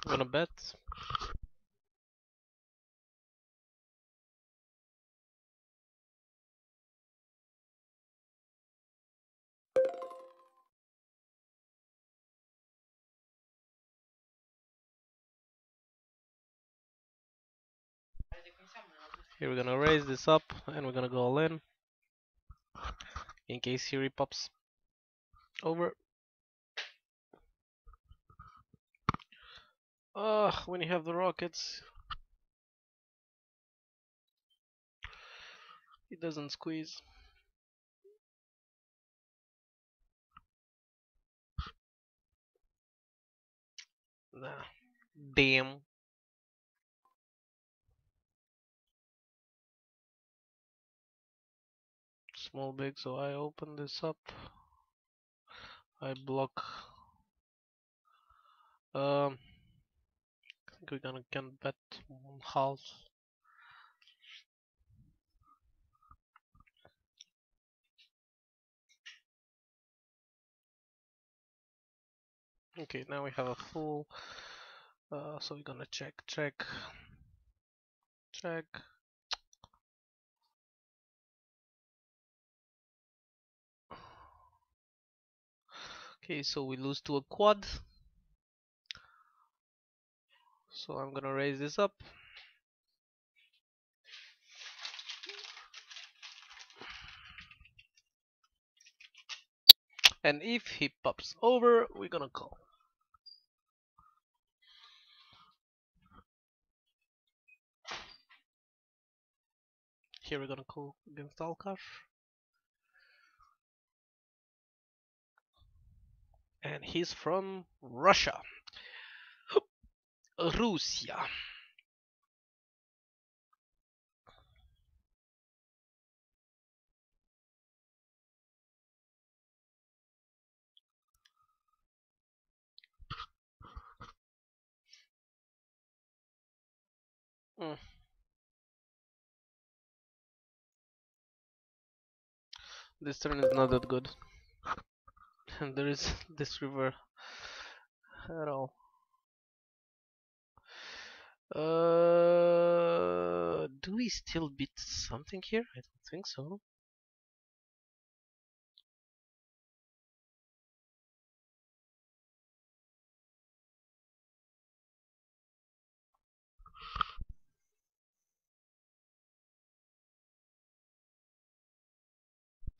I'm gonna bet. Here we're gonna raise this up and we're gonna go all in case he repops over. When you have the rockets, it doesn't squeeze. Nah. Damn. Small big, so I open this up. I block. I think we're gonna can bet on half. Okay, now we have a full. So we're gonna check. Okay, so we lose to a quad. So I'm gonna raise this up. And if he pops over, we're gonna call. Here we're gonna call against Alkash. And he's from Russia. Russia. This turn is not that good. And there is this river at all. Do we still beat something here? I don't think so.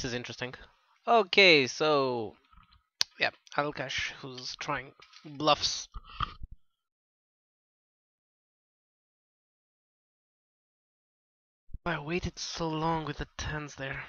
is interesting. Okay, so yeah, Alkash, who's trying bluffs. I waited so long with the tens there.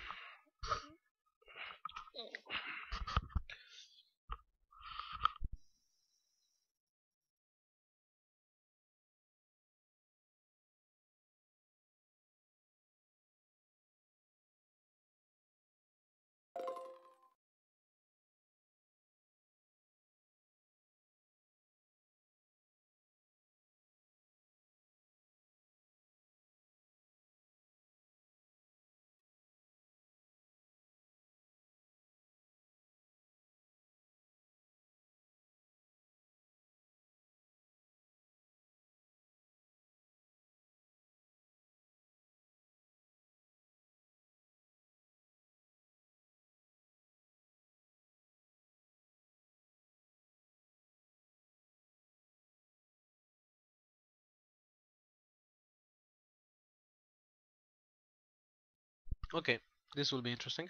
Okay, this will be interesting.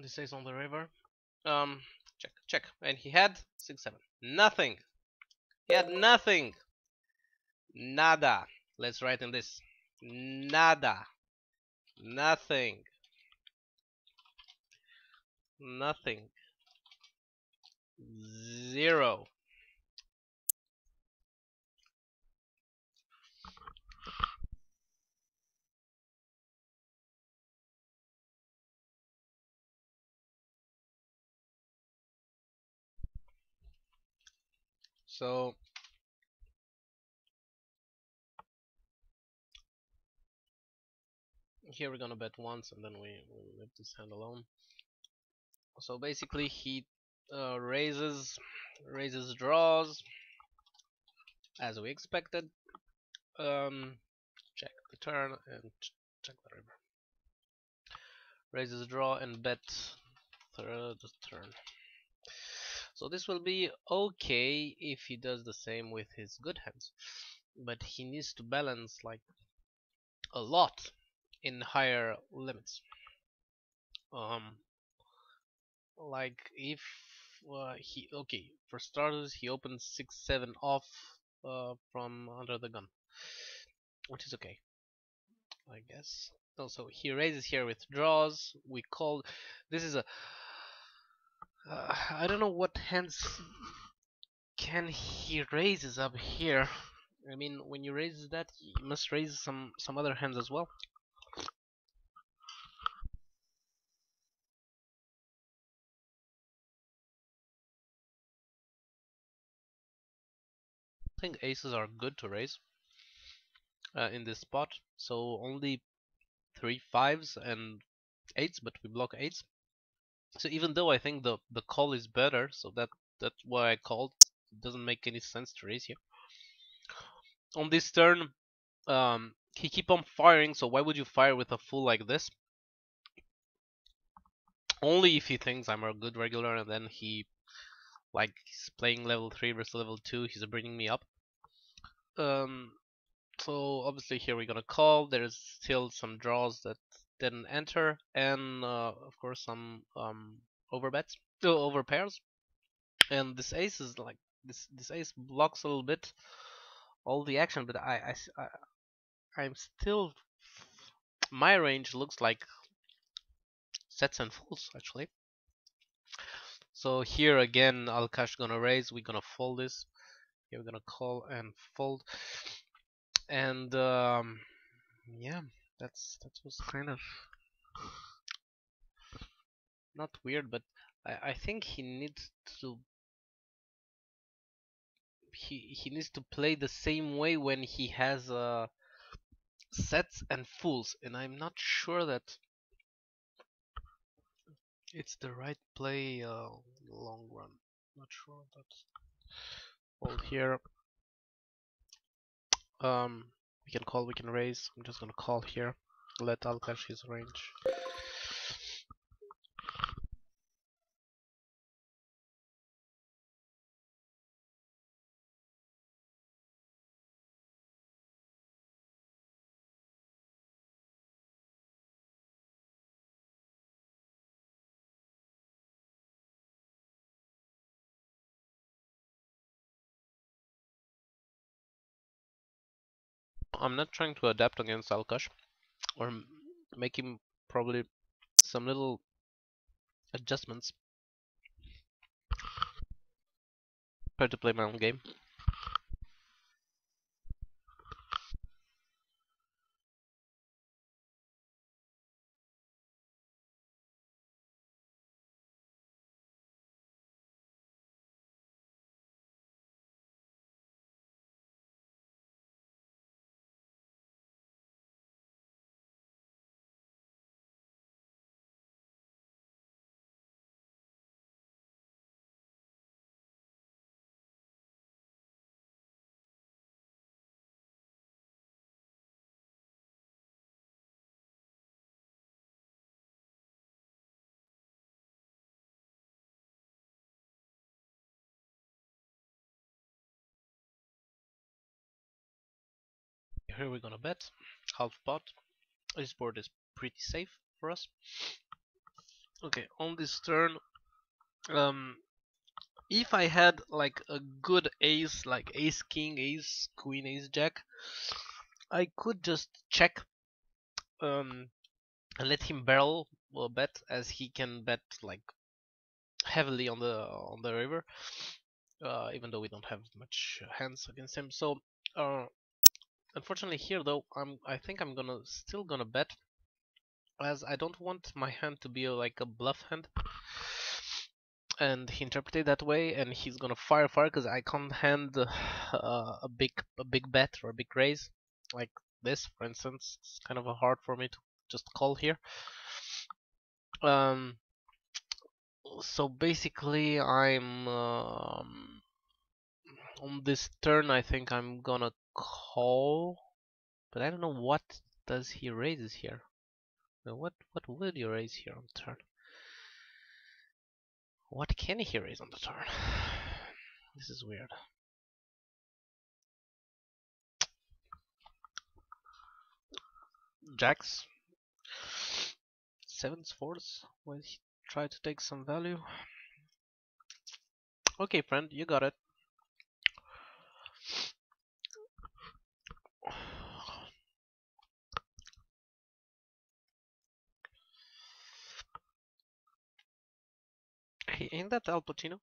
This is on the river. Check, check. And he had 6-7. Nothing. He had nothing. Nada. Let's write in this. Nada. Nothing. Nothing. Zero. So here we're gonna bet once and then we leave this hand alone. So basically he raises draws as we expected. Check the turn and check the river. Raises draw and bet third turn. So this will be okay if he does the same with his good hands, but he needs to balance like a lot in higher limits. Like if he okay, for starters he opens 6-7 off from under the gun, which is okay, I guess. Also he raises here with draws. We call this is a I don't know what hands can he raises up here. I mean, when you raise that, you must raise some other hands as well. I think aces are good to raise in this spot. So only 3 5s and 8s, but we block 8s. So even though I think the call is better, so that's why I called. It doesn't make any sense to raise here. On this turn, he keep on firing. So why would you fire with a full like this? Only if he thinks I'm a good regular, and then he like he's playing level 3 versus level 2. He's bringing me up. So obviously here we're gonna call. There's still some draws that didn't enter, and of course some overbets, over pairs. And this ace is like this ace blocks a little bit all the action, but I'm still my range looks like sets and fulls actually. So here again, Alkash gonna raise. We're gonna fold this. Here we're gonna call and fold, and yeah, that was kind of not weird, but I think he needs to he needs to play the same way when he has sets and fulls, and I'm not sure that it's the right play long run. Not sure that's fold here. We can call, we can raise. I'm just gonna call here. Let Alkash his range. I'm not trying to adapt against Alkash or make him probably some little adjustments. Try to play my own game. Here we're gonna bet half pot. This board is pretty safe for us. Okay, on this turn, if I had like a good ace, like ace king, ace queen, ace jack, I could just check and let him barrel a bet, as he can bet like heavily on the river, even though we don't have much hands against him. So uh, unfortunately here though, I think I'm gonna still gonna bet, as I don't want my hand to be like a bluff hand, and he interpreted it that way, and he's gonna fire because I can't hand a big bet or a big raise like this, for instance. It's kind of hard for me to just call here. So basically, I'm on this turn. I think I'm gonna call, but I don't know what does he raises here. What would you raise here on turn? What can he raise on the turn? This is weird. Jacks, sevens, fours. Will he try to take some value? Okay, friend, you got it. Hey, ain't that Al Pacino?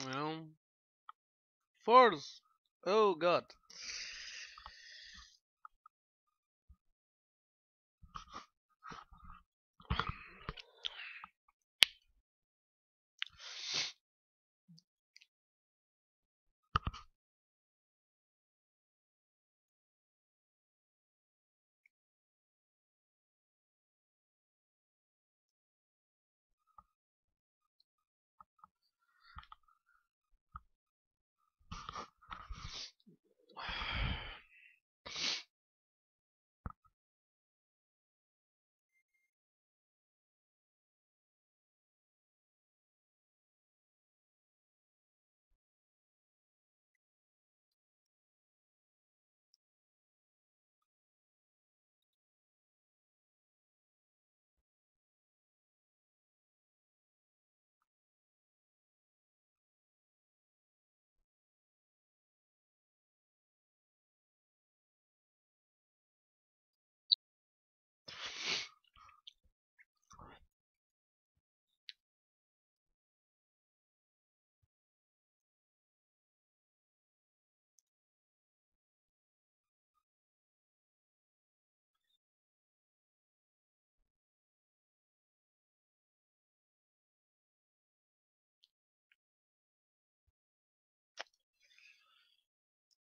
Well, fours. Oh god.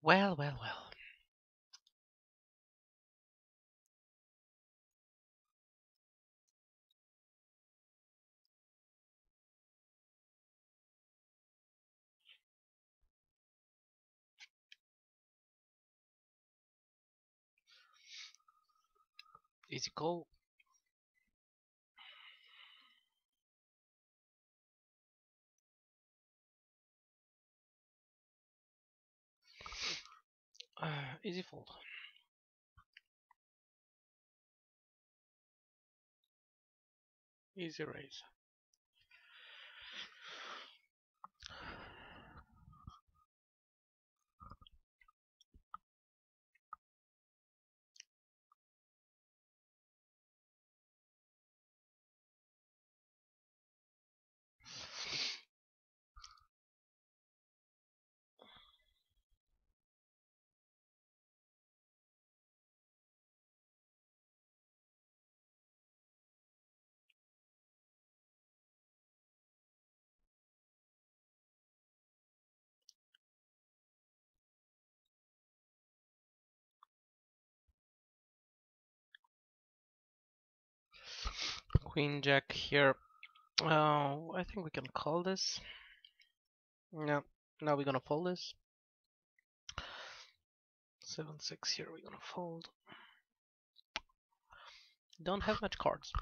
Well, well, well. Easy call. Easy fold. Easy raise. Queen Jack here. I think we can call this. Yeah. Now we're gonna fold this. 7-6 here. We're gonna fold. Don't have much cards.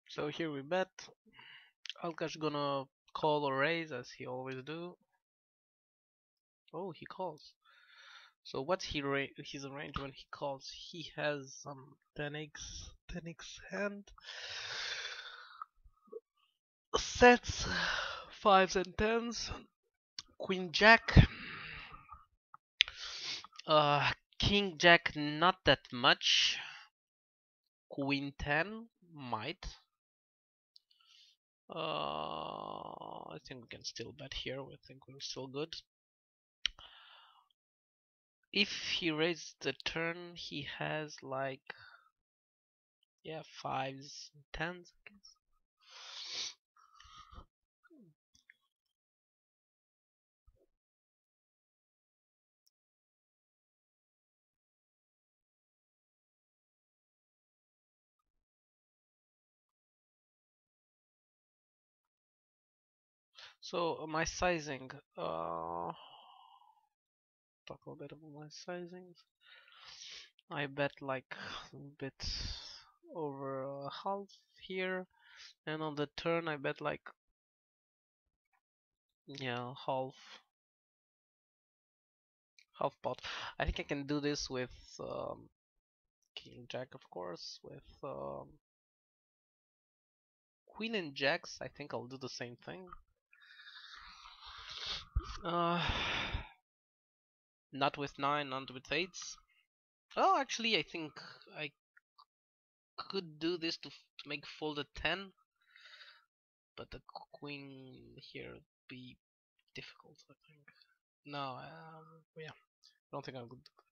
So here we bet. Alkash gonna call or raise as he always do. Oh, he calls. So what's his range when he calls? He has some 10x hand sets, fives and tens, queen jack, king jack not that much, queen 10 might. I think we can still bet here. I think we're still good. If he raises the turn, he has like, yeah, fives, tens, I guess. So my sizing, talk a little bit about my sizings. I bet like a bit over half here, and on the turn I bet like, yeah, half pot. I think I can do this with king jack, of course, with queen and jacks. I think I'll do the same thing. Not with 9, not with 8s. Oh, actually, I think I could do this to make fold a 10, but the queen here would be difficult, I think. No, yeah, I don't think I could do that.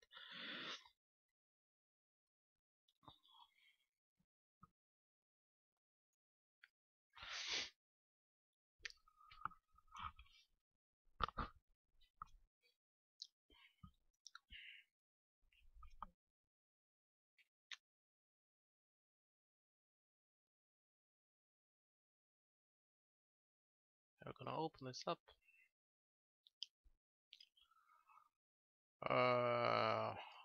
We're gonna open this up.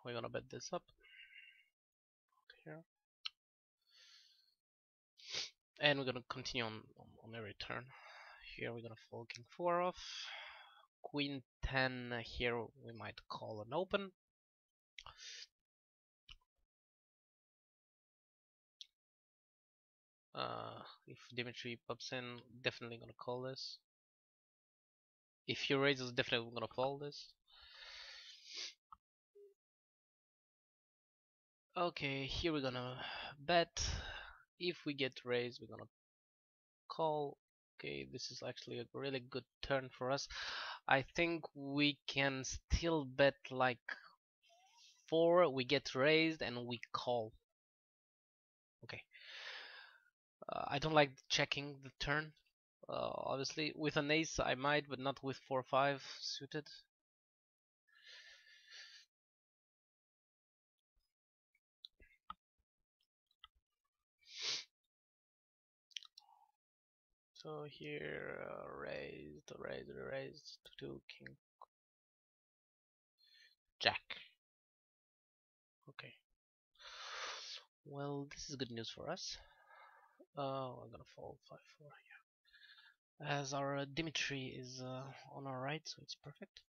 We're gonna bet this up here, and we're gonna continue on every turn. Here we're gonna fold king 4 off, queen 10. Here we might call an open. If Dimitri pops in, definitely gonna call this. If he raises, definitely gonna call this. Okay, here we're gonna bet. If we get raised, we're gonna call. Okay, this is actually a really good turn for us. I think we can still bet like 4, we get raised and we call. Okay. I don't like checking the turn. Obviously, with an ace I might, but not with 4-5 suited. So here, raised to king, jack. Okay. Well, this is good news for us. I'm gonna fold 5-4 here, as our Dimitri is on our right, so it's perfect.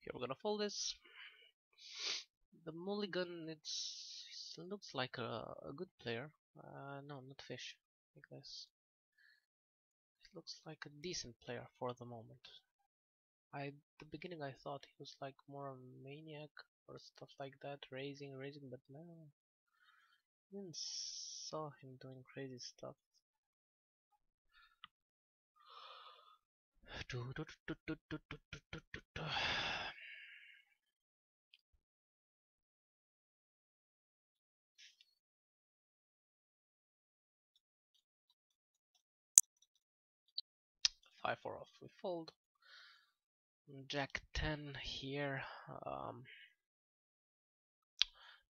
Here we're gonna fold this. The mulligan, it looks like a good player. No, not fish. I guess it looks like a decent player for the moment. At the beginning I thought he was like more a maniac or stuff like that, raising, but no, I didn't saw him doing crazy stuff. 5-4 off, we fold. Jack 10 here.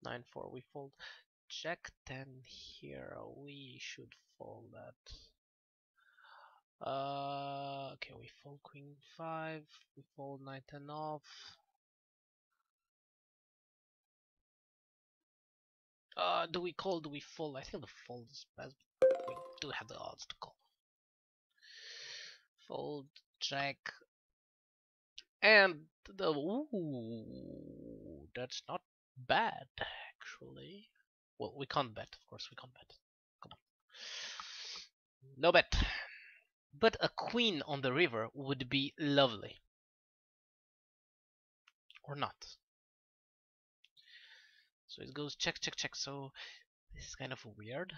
9-4, we fold. Jack 10 here, we should fold that. Okay, we fold queen 5, we fold knight 10 off. Do we call, do we fold? I think the fold is best, but we do have the odds to call. Fold, jack, and the, ooh, that's not bad, actually. Well, we can't bet, of course we can't bet. Come on. No bet. But a queen on the river would be lovely. Or not. So it goes check, check, check. So this is kind of weird.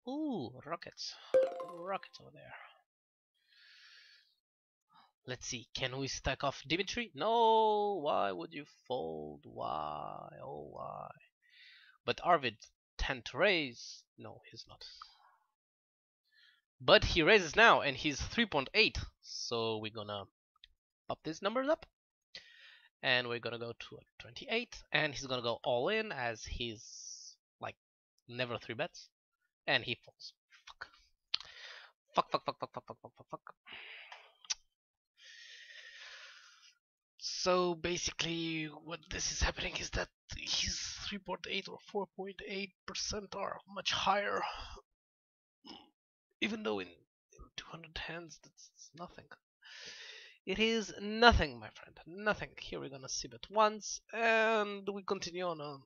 Ooh, rockets. Rockets over there. Let's see, can we stack off Dimitri? No, why would you fold? Why? Oh, why? But Arvid tend to raise. No, he's not. But he raises now, and he's 3.8. So we're gonna pop these numbers up. And we're gonna go to 28. And he's gonna go all in, as he's like never 3 bets. And he folds. Fuck. Fuck, fuck, fuck, fuck, fuck, fuck, fuck, fuck, fuck. So basically what this is happening is that his 3.8 or 4.8% are much higher, even though in 200 hands that's nothing. It is nothing, my friend, nothing. Here we're gonna sip it once, and we continue on.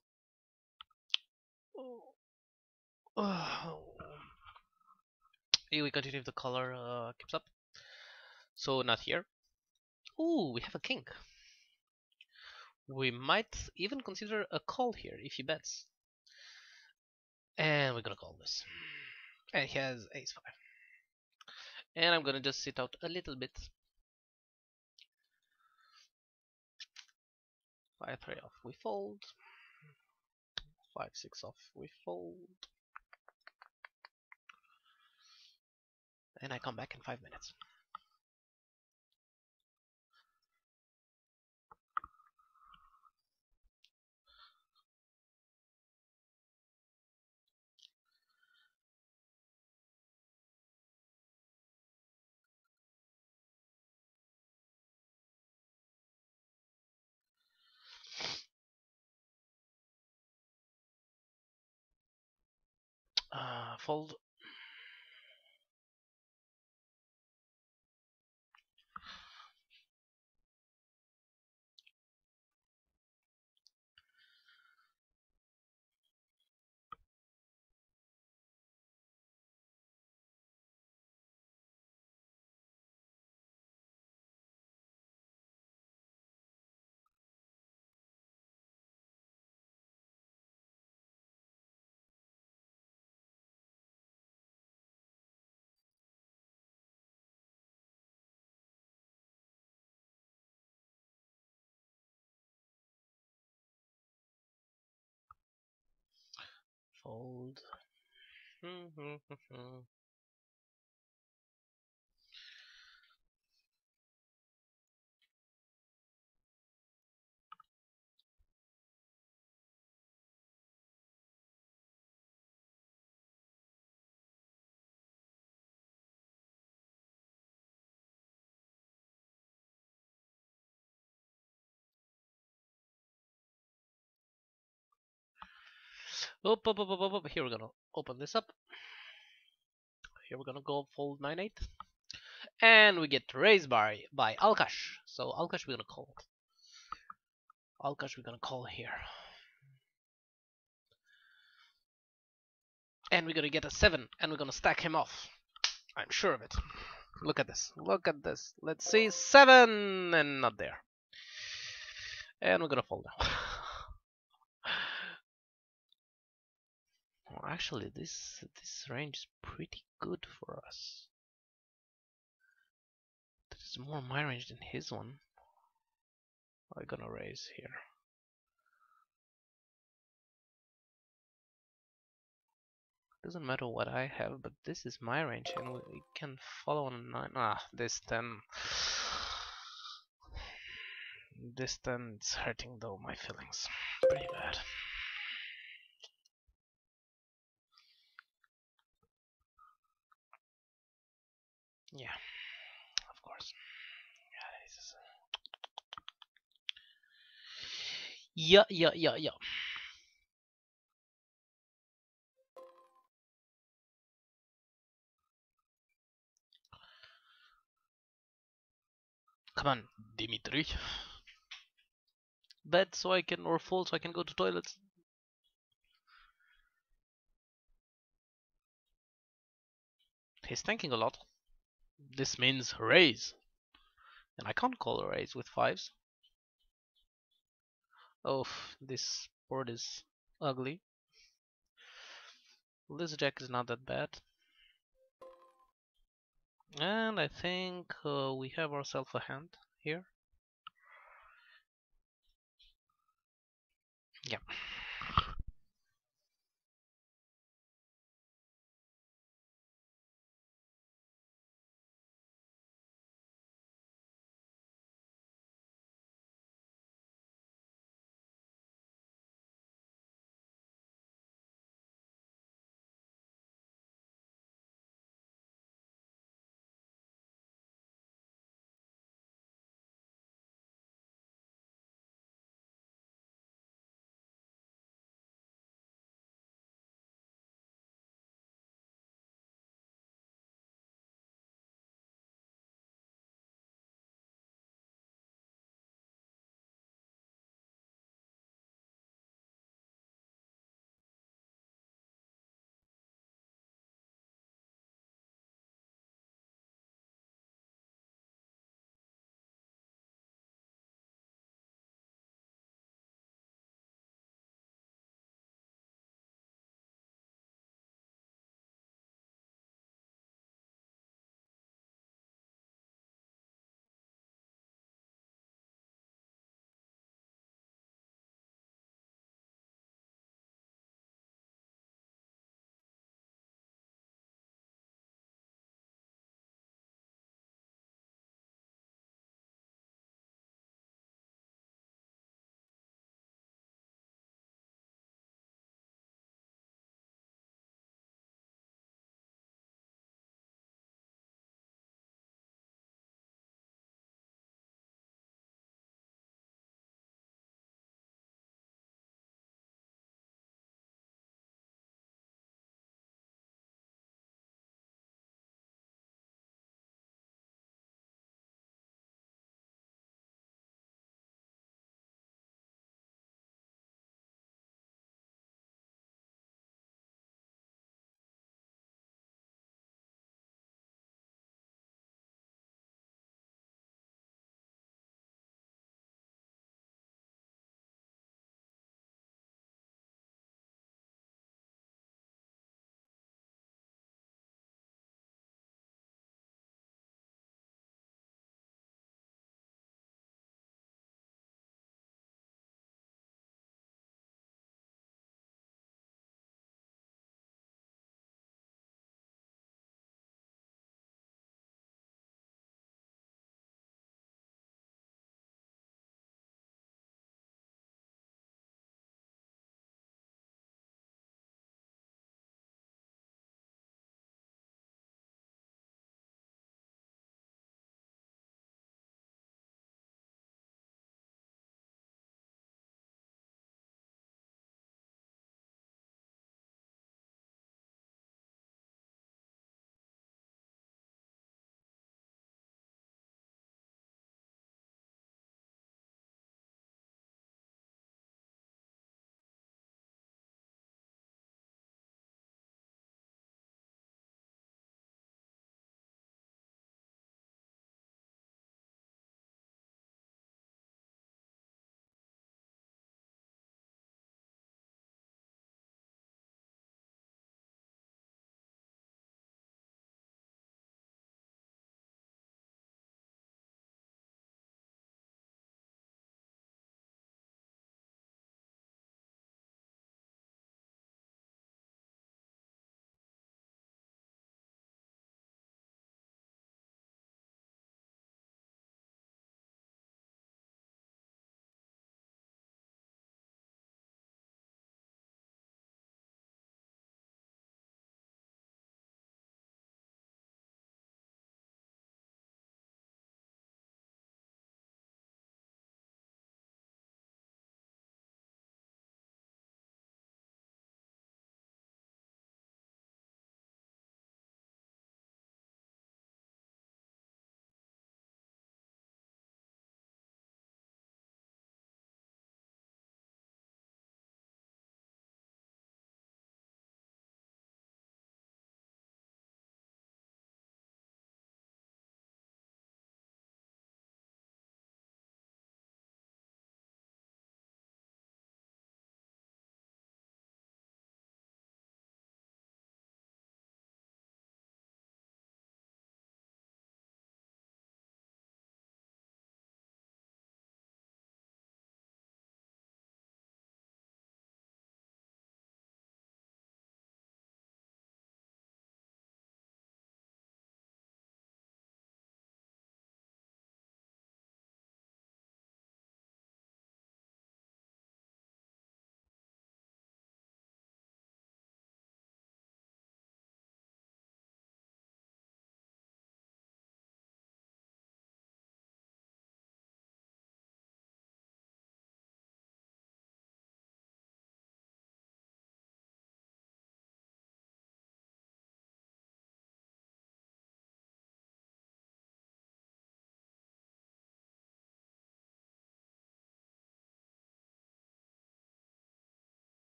Here we continue if the color keeps up. So not here. Ooh, we have a king. We might even consider a call here if he bets. And we're gonna call this. And he has ace 5. And I'm gonna just sit out a little bit. 5-3 off, we fold. 5-6 off, we fold. And I come back in 5 minutes. Fold. Fold. Here we're gonna open this up. Here we're gonna go fold 9-8. And we get raised by Alkash. So Alkash we're gonna call. Alkash we're gonna call here. And we're gonna get a 7 and we're gonna stack him off. I'm sure of it. Look at this. Look at this. Let's see. 7 and not there. And we're gonna fold now. Well, actually, this range is pretty good for us. This is more my range than his one. We're gonna raise here. Doesn't matter what I have, but this is my range, and we can follow on a 9. Ah, this 10. This 10 is hurting though my feelings. Pretty bad. Yeah, of course. Yeah, yeah. Come on, Dimitri. Bet so I can, or fold so I can go to toilets. He's thinking a lot. This means raise. And I can't call a raise with 5s. Oh, this board is ugly. This jack is not that bad. And I think we have ourselves a hand here. Yeah.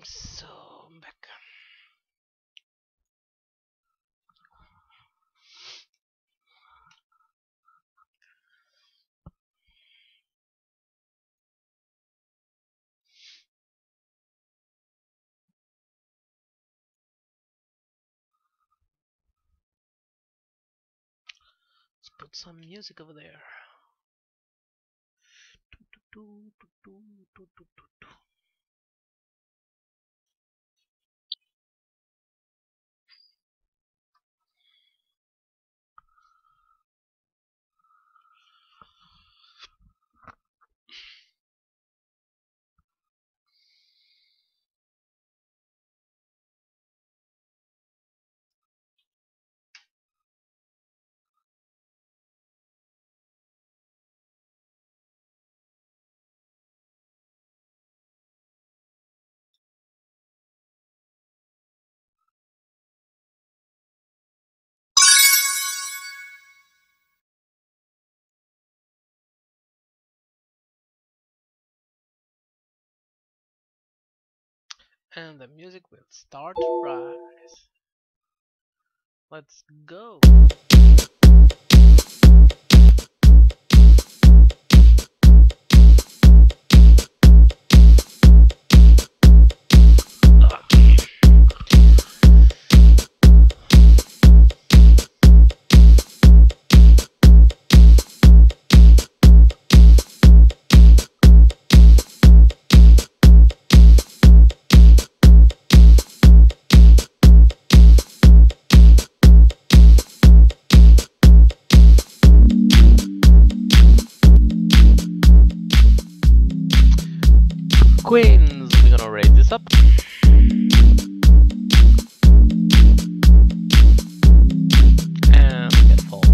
So I'm back. Let's put some music over there. And the music will start right. Let's go. Queens, we're gonna raise this up. And get fold.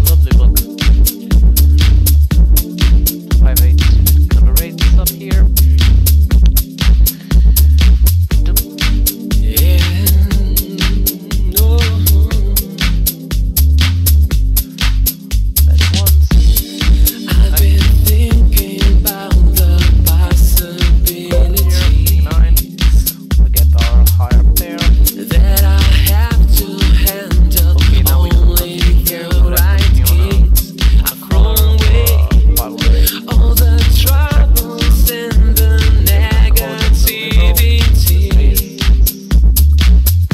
Lovely book. 5-8. Gonna raise this up here. That's once. I've been thinking about the possibilities 9. We get our higher pair. that I have to handle. Okay, now we can Only continue here. the We'll right continue on keys a are corner from way. for 5-8. All the troubles and the negativity.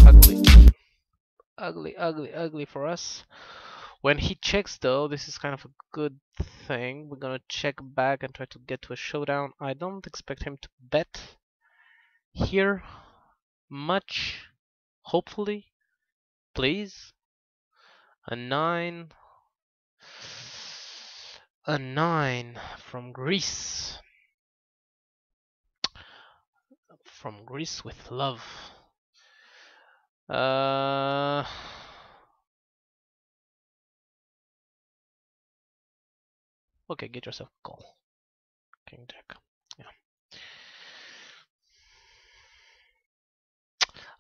Ugly. Ugly, ugly, ugly for us. When he checks though, this is kind of a good thing. We're gonna check back and try to get to a showdown. I don't expect him to bet here much. Hopefully. Please. A 9. A 9 from Greece. From Greece with love. Okay, get yourself a call. King Jack. Yeah.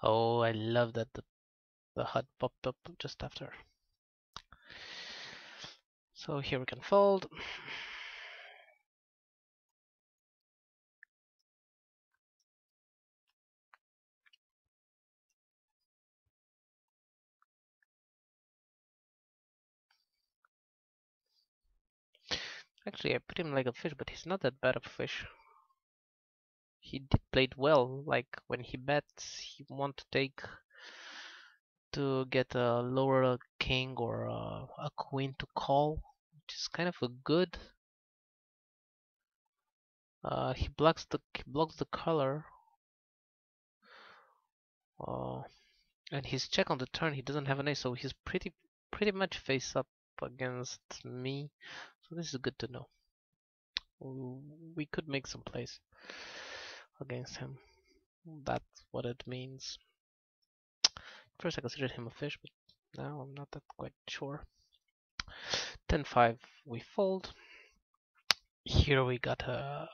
Oh, I love that the HUD popped up just after. So here we can fold. Actually, I put him like a fish, but he's not that bad of a fish. He did played well. Like when he bets, he want to take to get a lower king or a queen to call, which is kind of a good. He blocks the color. And his check on the turn, he doesn't have an ace, so he's pretty much face up against me. So this is good to know. We could make some plays against him. That's what it means. First I considered him a fish, but now I'm not that quite sure. 10-5 we fold. Here we got a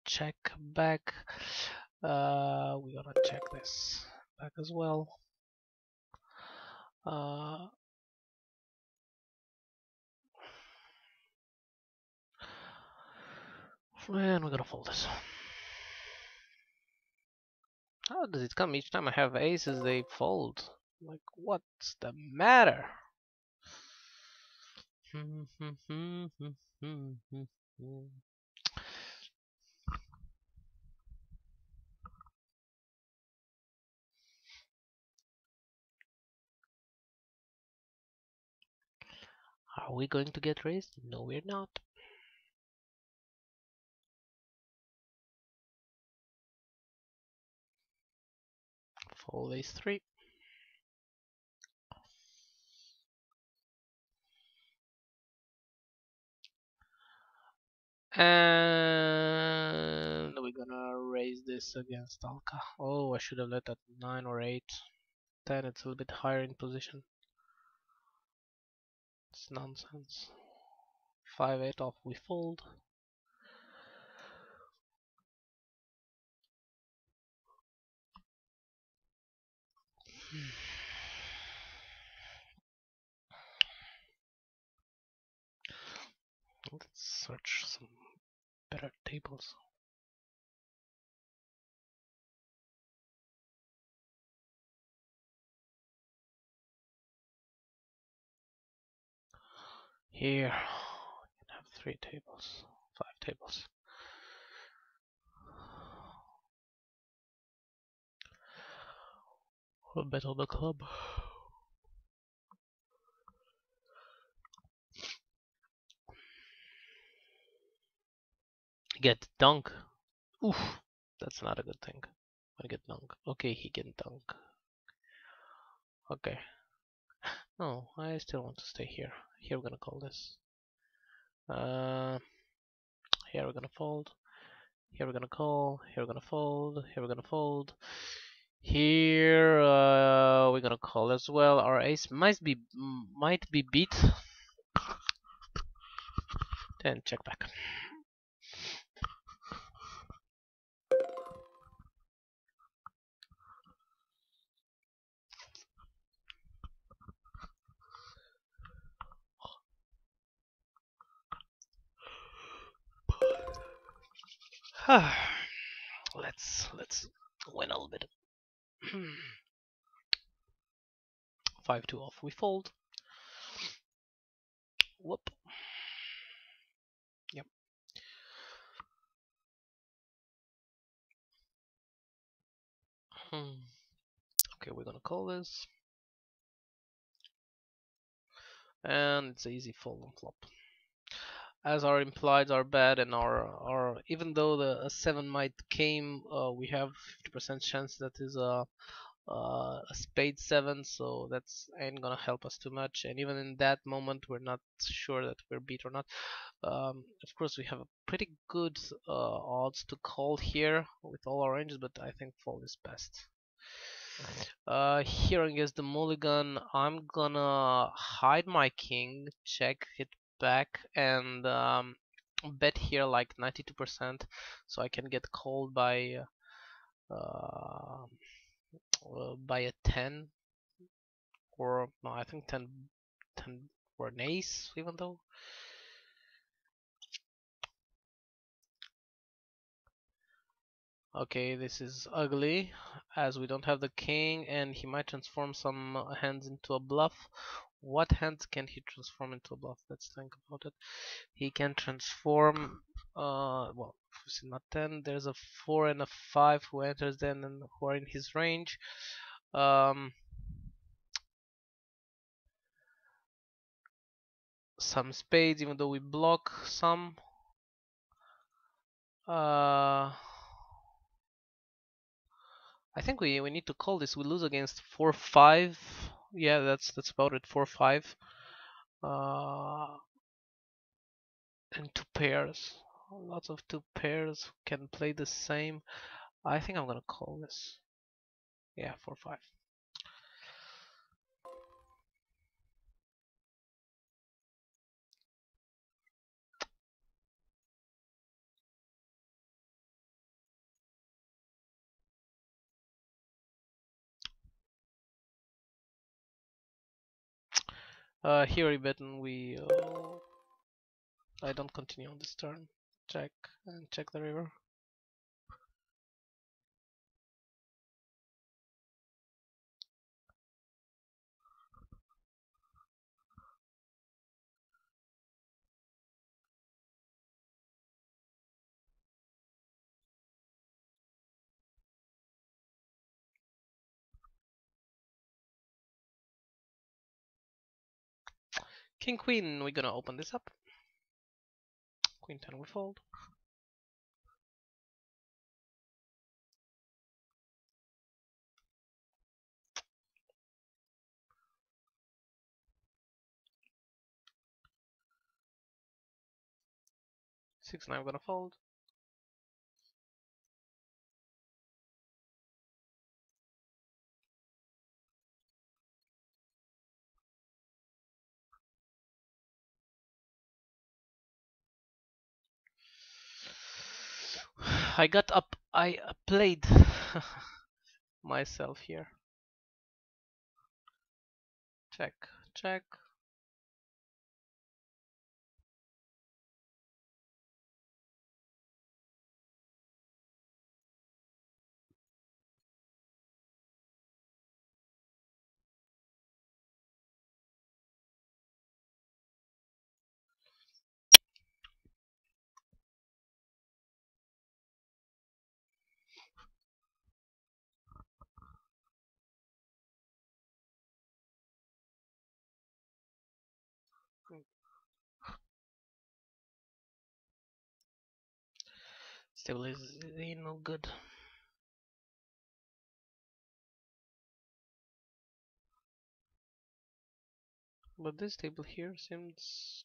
check back. We gotta check this back as well. And we're gonna fold this. How does it come each time I have aces they fold? Like, what's the matter? Are we going to get raised? No, we're not. Fold ace 3. And we're gonna raise this against Alka. Oh, I should have let that 9 or 8. 10, it's a little bit higher in position. It's nonsense. 5-8 off, we fold. Let's search some better tables. Here, you can have 3 tables, 5 tables. A bet on the club. Get dunk. Oof, that's not a good thing. I get dunk. Okay, he can dunk. Okay. No, I still want to stay here. Here we're gonna call this. Here we're gonna fold. Here we're gonna call. Here we're gonna fold. Here we're gonna fold. Here we're gonna call as well. Our ace might be beat. Then check back. let's win a little bit. 5-2 off. We fold. Whoop. Yep. Okay, we're gonna call this. And it's an easy fold on flop. As our implieds are bad and our even though a 7 might came, we have 50% chance that is a spade 7, so that's ain't gonna help us too much. And even in that moment, we're not sure that we're beat or not. Of course, we have a pretty good odds to call here with all our ranges, but I think fold is best. Here against the mulligan, I'm gonna hide my king, check it back, and bet here like 92%, so I can get called uh, by a 10, or no, I think 10 or an ace, even though. Okay, this is ugly, as we don't have the king, and he might transform some hands into a bluff. What hands can he transform into a bluff? Let's think about it. He can transform, well, not 10. There's a 4 and a 5 who enters then and who are in his range. Some spades, even though we block some. I think we need to call this. We lose against 4-5. Yeah, that's about it. 4-5. And 2 pairs. Lots of two pairs can play the same. I think I'm gonna call this. Yeah, 4-5. Here we bet and we. I don't continue on this turn. Check and check the river. King Queen. We're gonna open this up. Queen 10 we fold. 6-9 we're gonna fold. I got up. I played myself here. Check, check. Still is no good. But this table here seems.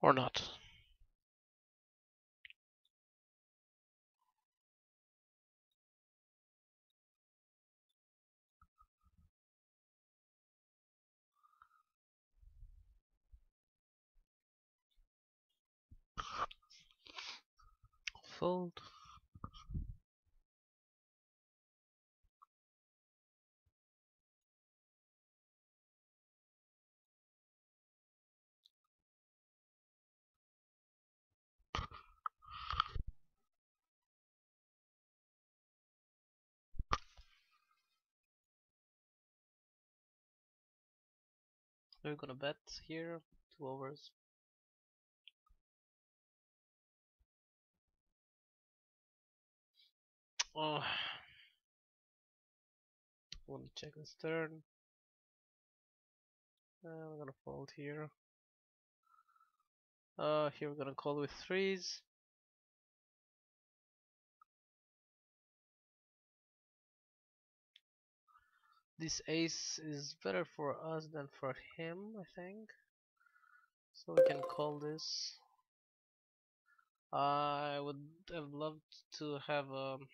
Or not. Fold. We're gonna bet here 2 overs. Oh, want to check this turn. We're gonna fold here. Here we're gonna call with threes. This ace is better for us than for him, I think. So we can call this. I would have loved to have um,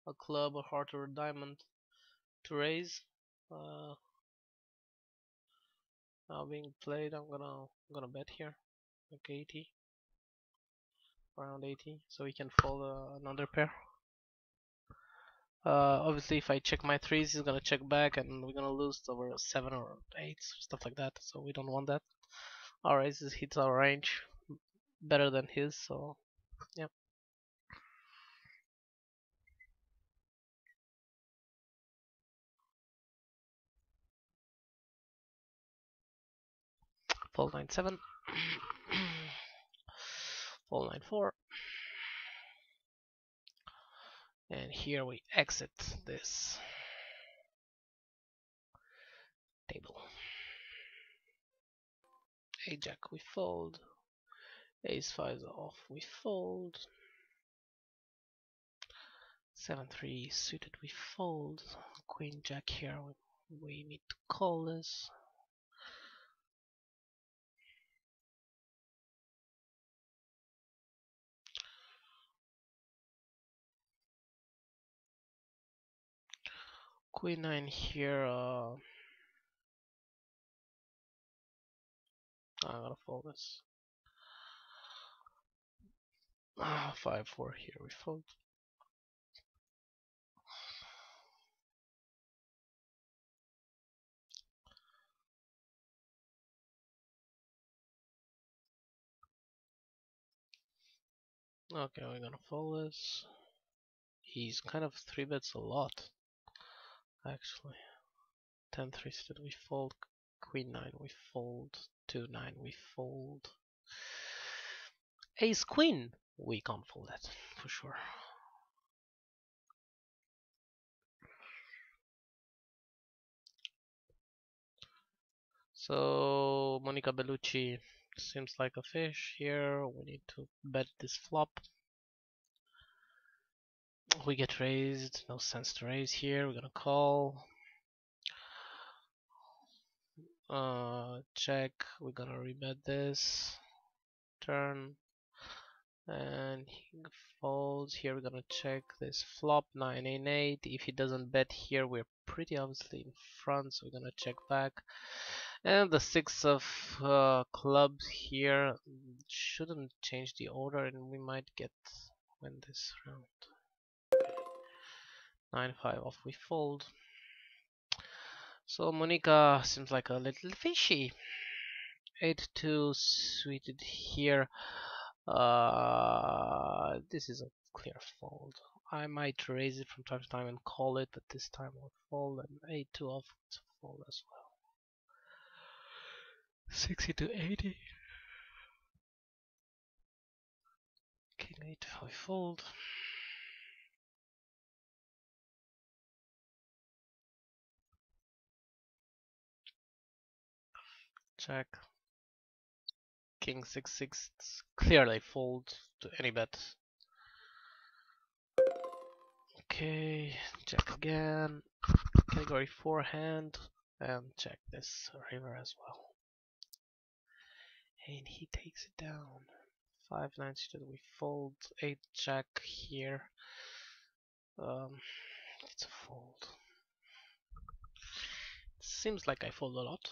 a club, a heart, or a diamond to raise. Uh, Now being played, I'm gonna bet here, like 80, around 80, so we can fold another pair. Obviously, if I check my threes, he's gonna check back, and we're gonna lose over 7 or 8, stuff like that. So we don't want that. Our aces hits our range better than his, so yeah. Fold 9-7, fold 9-4, and here we exit this table. A jack we fold, ace 5 off we fold, 7-3 suited, we fold. Queen Jack here, we need to call this. Queen 9 here, I'm gonna fold this. 5-4 here, we fold. Okay, we're gonna fold this. He's kind of 3-bets a lot, actually. 10-3 suited, we fold. Queen 9, we fold. 2-9, we fold. Ace Queen, we can't fold that for sure. So Monica Bellucci seems like a fish here. We need to bet this flop. We get raised, no sense to raise here. We're gonna call. Check. We're gonna rebet this turn, and he folds here. We're gonna check this flop 9-8. If he doesn't bet here, we're pretty obviously in front, so we're gonna check back. And the 6 of clubs here shouldn't change the order, and we might get win this round. 9-5 off, we fold. So Monica seems like a little fishy. 8-2 suited here. This is a clear fold. I might raise it from time to time and call it, but this time I'll fold. And 8-2 off, it's a fold as well. 60-80. King 8-5 fold. Check. King 6-6, clearly fold to any bet. Okay, check again. Category 4 hand, and check this river as well. And he takes it down. 5-9 suited, we fold. 8 jack here. It's a fold. Seems like I fold a lot.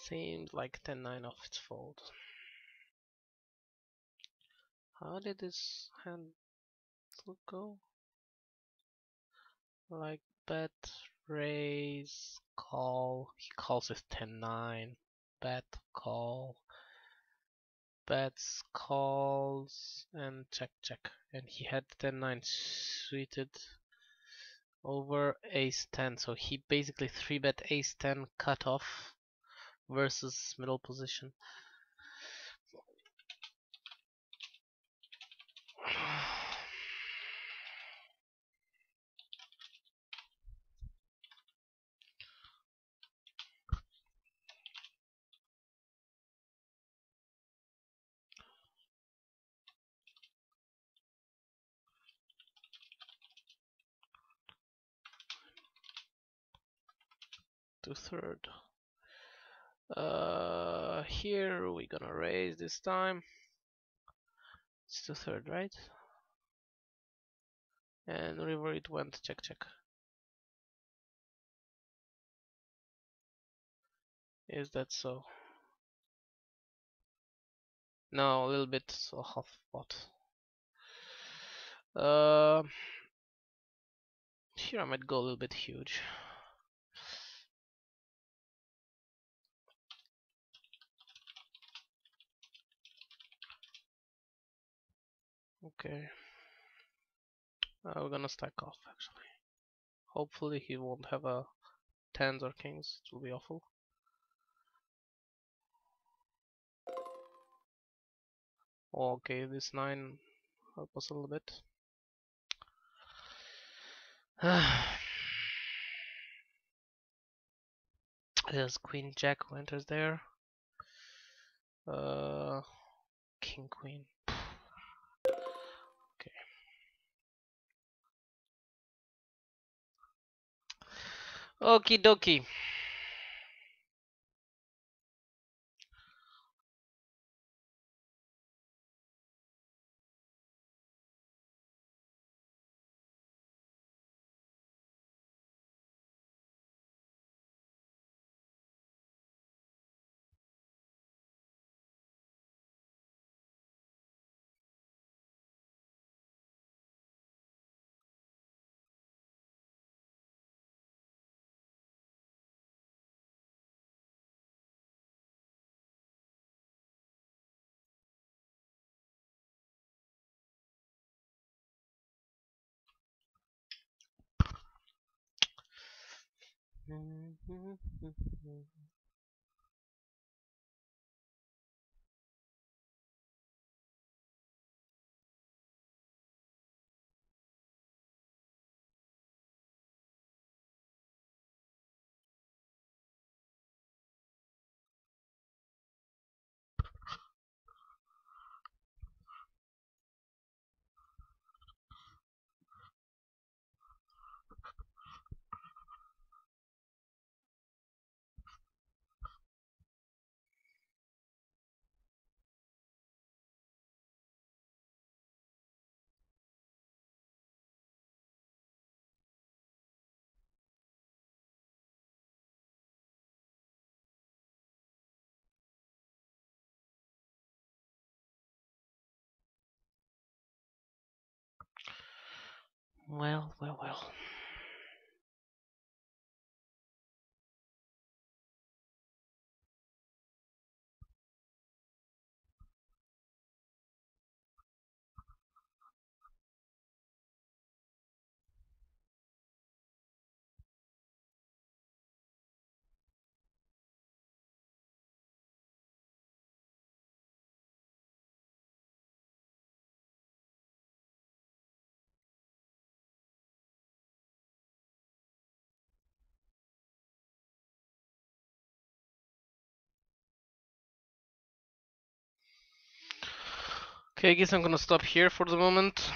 Seems like 10-9 off, it's fold. How did this hand go? Like bet, raise, call. He calls with 10-9. Bet, call. Bets, calls, and check, check. And he had 10-9 suited over ace 10. So he basically 3-bet ace 10 cut off versus middle position. 2/3. Here we're gonna raise this time. It's 2/3, right? And river it went, check, check. Is that so? No, a little bit, so half pot. Here I might go a little bit huge. Okay. We're gonna stack off actually. Hopefully he won't have a tens or kings. It will be awful. Okay, this 9 help us a little bit. There's Queen Jack who enters there. King Queen. Okie dokie. Well, well, well. Okay, I guess I'm gonna stop here for the moment.